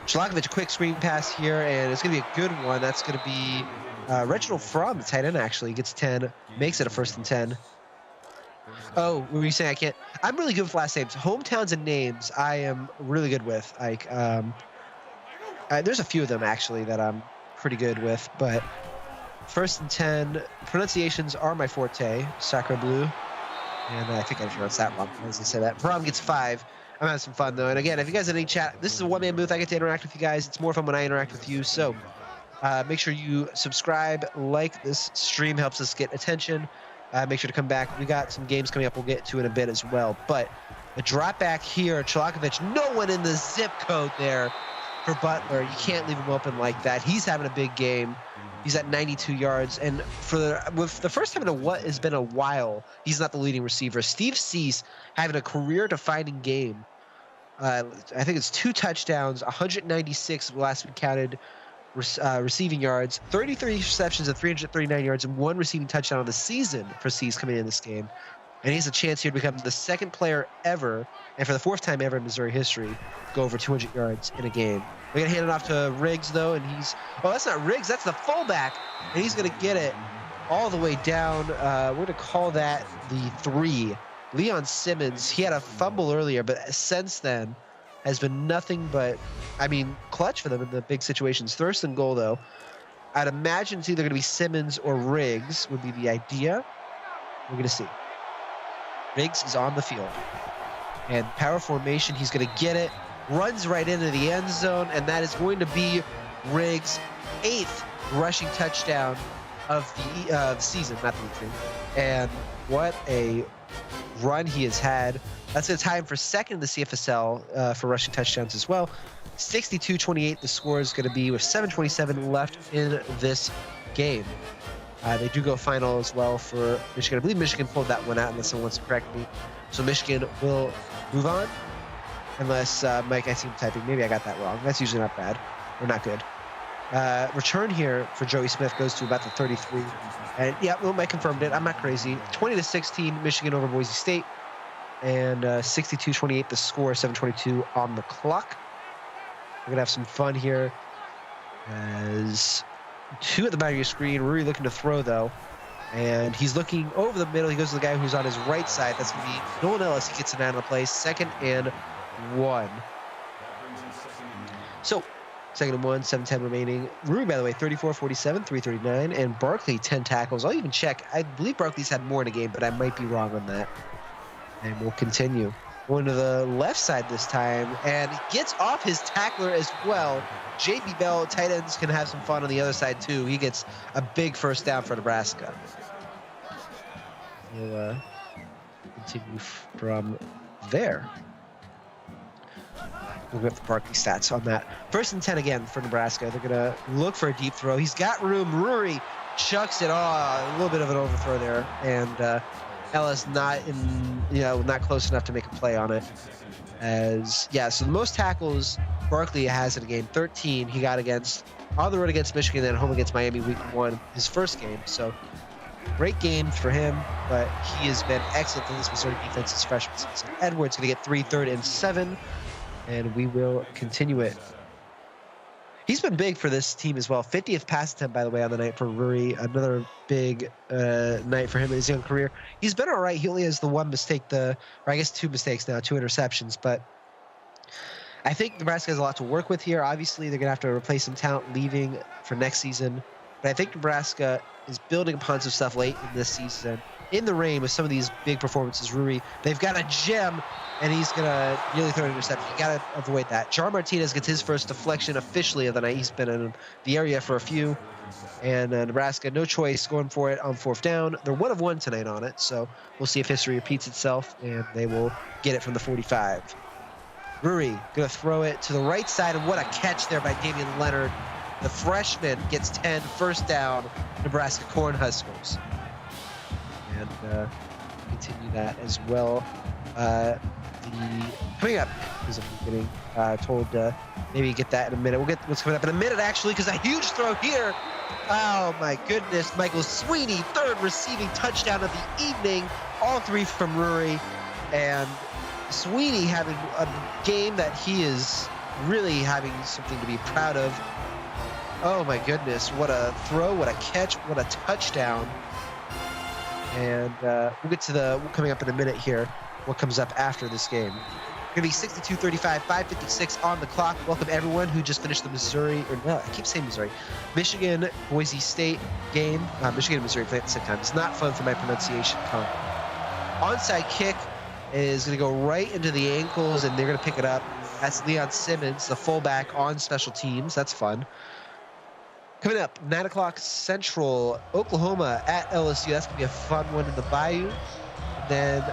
Chalakovich, a quick screen pass here, and it's going to be a good one. That's going to be Reginald Fromm, the tight end, actually. Gets 10, makes it a 1st and 10. Oh, were you saying I can't? I'm really good with last names. Hometowns and names I am really good with. Like, there's a few of them, actually, that I'm pretty good with. But 1st and 10, pronunciations are my forte. Sacre Bleu. And I think I pronounced that wrong as I say that. Prom gets 5. I'm having some fun, though. And again, if you guys have any chat, this is a one-man booth. I get to interact with you guys. It's more fun when I interact with you. So make sure you subscribe, like this stream, helps us get attention. Make sure to come back. We got some games coming up we'll get to in a bit as well. But a drop back here, Chalakovich, no one in the zip code there for Butler. You can't leave him open like that. He's having a big game. He's at 92 yards. And with the first time in what has been a while, he's not the leading receiver. Steve Cease having a career-defining game. I think it's 2 touchdowns, 196 last we counted. Receiving yards, 33 receptions at 339 yards, and 1 receiving touchdown on the season for Cease coming in this game. And he has a chance here to become the 2nd player ever, and for the 4th time ever in Missouri history, go over 200 yards in a game. We're going to hand it off to Riggs, though, and that's not Riggs, that's the fullback, and he's going to get it all the way down. We're going to call that the 3. Leon Simmons, he had a fumble earlier, but since then, has been nothing but, clutch for them in the big situations. 1st and goal, though. I'd imagine it's either going to be Simmons or Riggs would be the idea. We're going to see. Riggs is on the field. And power formation, he's going to get it. Runs right into the end zone, and that is going to be Riggs' 8th rushing touchdown of the season, not the thing. And what a run he has had. That's going to tie him for 2nd in the CFSL for rushing touchdowns as well. 62-28, the score is going to be with 7:27 left in this game. They do go final as well for Michigan. I believe Michigan pulled that one out unless someone wants to correct me. So Michigan will move on. Unless, Mike, I see him typing. Maybe I got that wrong. That's usually not bad. Or not good. Return here for Joey Smith goes to about the 33. And, yeah, Mike confirmed it. I'm not crazy. 20-16, Michigan over Boise State. And 62-28, the score, 7:22 on the clock. We're going to have some fun here. As 2 at the bottom of your screen. Rory looking to throw, though. And he's looking over the middle. He goes to the guy who's on his right side. That's going to be Nolan Ellis. He gets it down to play. 2nd and 1. So, 2nd and 1, 7:10 remaining. Rory, by the way, 34-47, 339. And Barkley, 10 tackles. I'll even check. I believe Barkley's had more in a game, but I might be wrong on that. And we'll continue. Going to the left side this time, and gets off his tackler as well. JB Bell, tight ends, can have some fun on the other side too. He gets a big 1st down for Nebraska. We'll continue from there. We'll get the Barkley stats on that. 1st and 10 again for Nebraska. They're going to look for a deep throw. He's got room. Rory chucks it. A little bit of an overthrow there, and Ellis not close enough to make a play on it. So the most tackles Barkley has in a game, 13. He got on the road against Michigan, then home against Miami week 1, his first game. So great game for him, but he has been excellent in this Missouri defense his freshman season. Edwards going to get 3rd and 7, and we will continue it. He's been big for this team as well. 50th pass attempt, by the way, on the night for Rory. Another big night for him in his young career. He's been all right. He only has the one mistake, or I guess 2 mistakes now, 2 interceptions. But I think Nebraska has a lot to work with here. Obviously, they're going to have to replace some talent leaving for next season. But I think Nebraska is building upon some stuff late in this season. In the rain with some of these big performances, Rui, they've got a gem, and he's going to nearly throw an interception. You got to avoid that. Jar Martinez gets his first deflection officially of the night. He's been in the area for a few. And Nebraska, no choice, going for it on 4th down. They're 1 of 1 tonight on it, so we'll see if history repeats itself, and they will get it from the 45. Rui going to throw it to the right side, and what a catch there by Damian Leonard. The freshman gets 10, 1st down, Nebraska Cornhuskers. And continue that as well. Coming up, because I'm getting told maybe get that in a minute. We'll get what's coming up in a minute, actually, because a huge throw here. Oh, my goodness. Michael Sweeney, 3rd receiving touchdown of the evening. All 3 from Ruri. And Sweeney having a game that he is really having something to be proud of. Oh, my goodness. What a throw, what a catch, what a touchdown. And we'll get to coming up in a minute here, what comes up after this game. Going to be 62-35, 5:56 on the clock. Welcome everyone who just finished the Michigan Boise State game. Michigan and Missouri play at the same time. It's not fun for my pronunciation. Onside kick is going to go right into the ankles, and they're going to pick it up. That's Leon Simmons, the fullback on special teams. That's fun. Coming up, 9 o'clock Central, Oklahoma at LSU. That's going to be a fun one in the Bayou. Then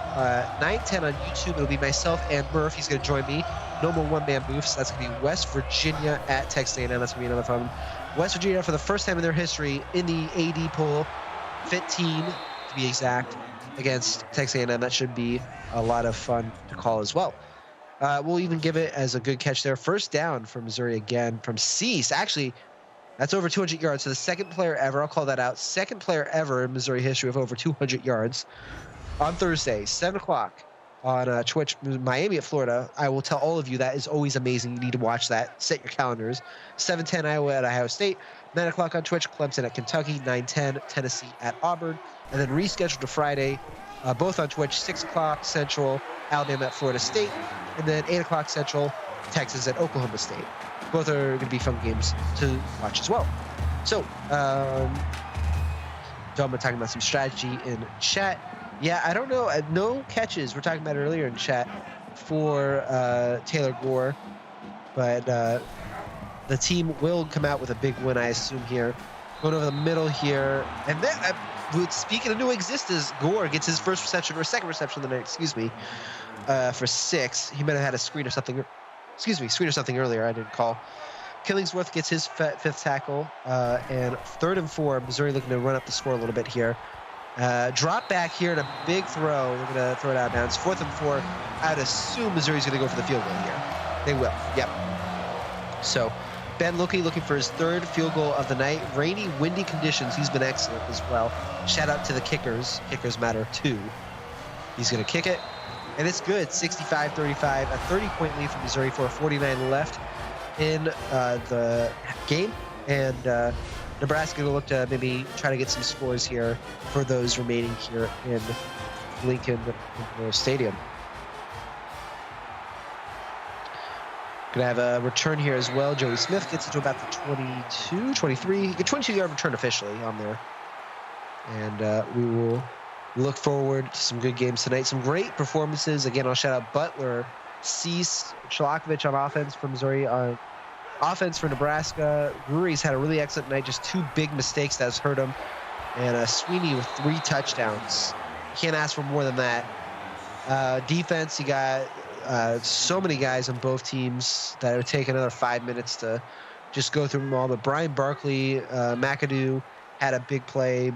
9:10 on YouTube, it'll be myself and Murph. He's going to join me. No more one-man moves. That's going to be West Virginia at Texas A&M. That's going to be another fun one. West Virginia, for the first time in their history, in the AD poll, 15 to be exact, against Texas A&M. That should be a lot of fun to call as well. We'll even give it as a good catch there. 1st down for Missouri again from Cease. Actually, that's over 200 yards. So the 2nd player ever, I'll call that out, 2nd player ever in Missouri history with over 200 yards. On Thursday, 7 o'clock on Twitch, Miami at Florida. I will tell all of you that is always amazing. You need to watch that. Set your calendars. 7:10 Iowa at Ohio State. 9 o'clock on Twitch, Clemson at Kentucky. 9:10 Tennessee at Auburn. And then rescheduled to Friday, both on Twitch, 6 o'clock Central, Alabama at Florida State. And then 8 o'clock Central, Texas at Oklahoma State. Both are going to be fun games to watch as well. So, Dom, talking about some strategy in chat. Yeah, I don't know. No catches. We're talking about it earlier in chat for Taylor Gore. But the team will come out with a big win, I assume, here. Going over the middle here. And then, speaking of new existence, Gore gets his first reception, or 2nd reception of the night, excuse me, for 6. He might have had a screen or something. Screen or something earlier. I didn't call. Killingsworth gets his 5th tackle. And 3rd and 4, Missouri looking to run up the score a little bit here. Drop back here and a big throw. We're going to throw it out of bounds. 4th and 4. I'd assume Missouri's going to go for the field goal here. They will. Yep. So Ben looking for his 3rd field goal of the night. Rainy, windy conditions. He's been excellent as well. Shout out to the kickers. Kickers matter too. He's going to kick it. And it's good. 65-35. A 30-point lead for Missouri. 4:49 left in the game. And Nebraska will look to maybe try to get some scores here for those remaining here in Lincoln Stadium. Gonna have a return here as well. Joey Smith gets it to about the 22, 23. A 22-yard return officially on there. And we will look forward to some good games tonight. Some great performances. Again, I'll shout out Butler, Cease, Chalakovich on offense for Missouri. Offense for Nebraska. Ruri's had a really excellent night. Just 2 big mistakes that has hurt him. And Sweeney with 3 touchdowns. Can't ask for more than that. Defense, you got so many guys on both teams that it would take another 5 minutes to just go through them all. But Brian Barkley, McAdoo had a big play.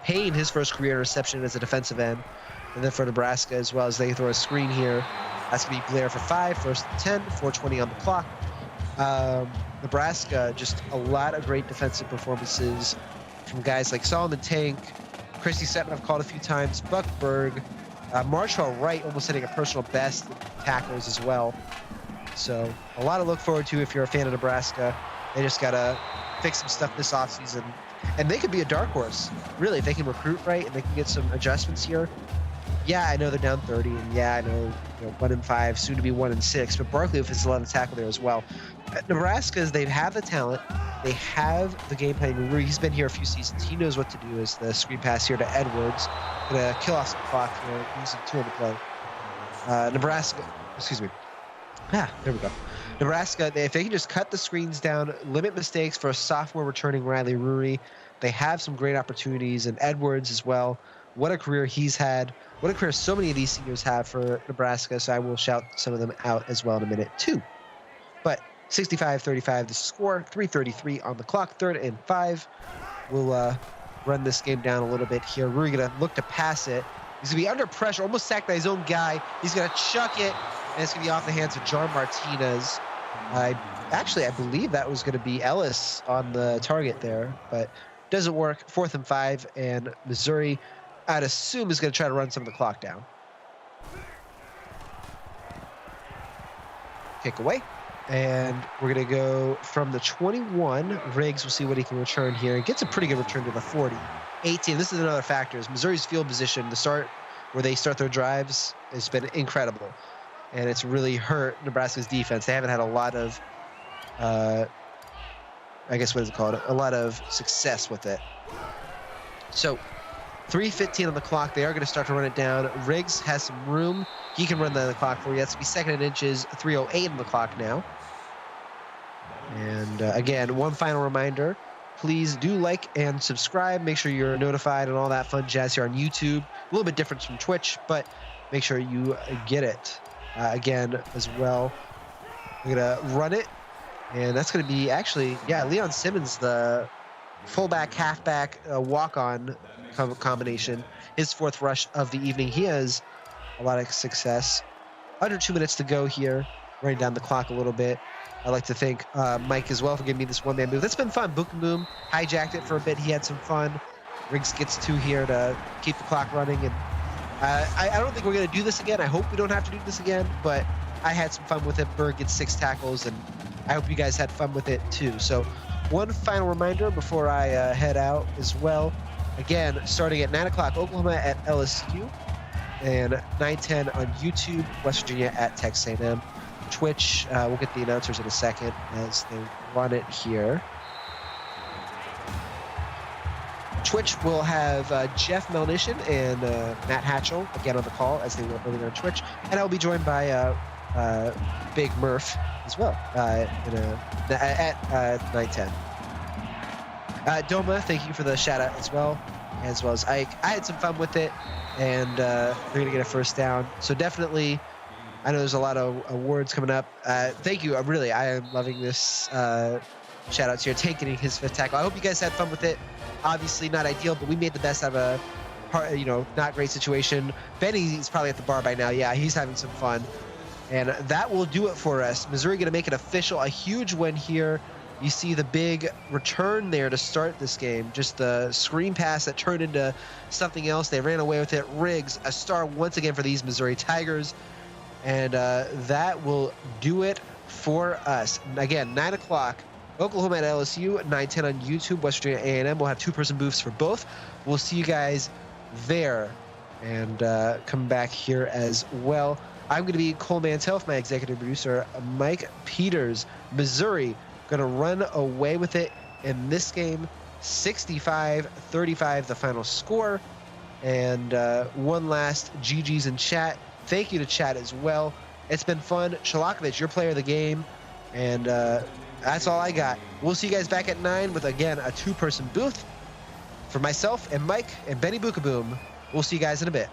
Payne, his first career interception as a defensive end. And then for Nebraska as well, as they throw a screen here. That's going to be Blair for 5, 1st and 10, 4:20 on the clock. Nebraska, just a lot of great defensive performances from guys like Solomon Tank, Christy Sutton I've called a few times, Buck Berg, Marshall Wright almost hitting a personal best tackles as well. So a lot to look forward to if you're a fan of Nebraska. They just got to fix some stuff this offseason. And they could be a dark horse, really, if they can recruit right and they can get some adjustments here. Yeah, I know they're down 30, and yeah, I know, 1-5, soon to be 1-6, but Barkley is allowed to tackle there as well. Nebraska, they have the talent, they have the game plan. He's been here a few seasons. He knows what to do. Is the screen pass here to Edwards, gonna kill off some clock here, using 2 on the play. Nebraska, excuse me. There we go. Nebraska, if they can just cut the screens down, limit mistakes for a sophomore returning Riley Rury, they have some great opportunities, and Edwards as well. What a career he's had. What a career so many of these seniors have for Nebraska, so I will shout some of them out as well in a minute, too. But 65-35 the score, 3:33 on the clock, 3rd and 5. We'll run this game down a little bit here. We're going to look to pass it. He's going to be under pressure, almost sacked by his own guy. He's going to chuck it, and it's going to be off the hands of John Martinez. I believe that was going to be Ellis on the target there, but doesn't work. 4th and 5, and Missouri, I'd assume, is going to try to run some of the clock down. Kick away. And we're going to go from the 21. Riggs, we'll see what he can return here. He gets a pretty good return to the 40. 18, this is another factor. Is Missouri's field position, the start where they start their drives, has been incredible. And it's really hurt Nebraska's defense. They haven't had a lot of, a lot of success with it. So 3:15 on the clock. They are going to start to run it down. Riggs has some room. He can run the clock for you. That's to be 2nd and inches, 3:08 on the clock now. And again, one final reminder. Please do like and subscribe. Make sure you're notified and all that fun jazz here on YouTube. A little bit different from Twitch, but make sure you get it. Again, as well, we're going to run it. And that's going to be Leon Simmons, the fullback, halfback, walk-on combination. His 4th rush of the evening. He has a lot of success. Under 2 minutes to go here. Running down the clock a little bit. I'd like to thank Mike as well for giving me this one-man move. That's been fun. Book and Boom hijacked it for a bit. He had some fun. Riggs gets 2 here to keep the clock running. And I don't think we're going to do this again. I hope we don't have to do this again, but I had some fun with it. Berg gets 6 tackles, and I hope you guys had fun with it too. So one final reminder before I head out as well. Again, starting at 9 o'clock, Oklahoma at LSU, and 9:10 on YouTube, West Virginia at Texas A&M. Twitch, we'll get the announcers in a second as they run it here. Twitch will have Jeff Melnishin and Matt Hatchell again on the call as they were earlier on Twitch, and I'll be joined by Big Murph as well at 9:10. Doma, thank you for the shout out as well as Ike. I had some fun with it, and they're gonna get a 1st down. So definitely, I know there's a lot of awards coming up. Thank you. I am loving this. Shout outs here. Tank getting his 5th tackle. I hope you guys had fun with it. Obviously not ideal, but we made the best out of a not great situation. Benny's probably at the bar by now. Yeah, he's having some fun. And that will do it for us. Missouri going to make it official. A huge win here. You see the big return there to start this game. Just the screen pass that turned into something else. They ran away with it. Riggs, a star once again for these Missouri Tigers. And that will do it for us. Again, 9 o'clock, Oklahoma at LSU, 9:10 on YouTube, West Virginia A&M. We'll have 2-person booths for both. We'll see you guys there and come back here as well. I'm going to be Cole Mantell with my executive producer, Mike Peters. Missouri going to run away with it in this game, 65-35 the final score. And one last GG's in chat. Thank you to chat as well. It's been fun. Shalakovich, your player of the game. And that's all I got. We'll see you guys back at 9 with, again, a 2-person booth. For myself and Mike and Benny Bookaboom, we'll see you guys in a bit.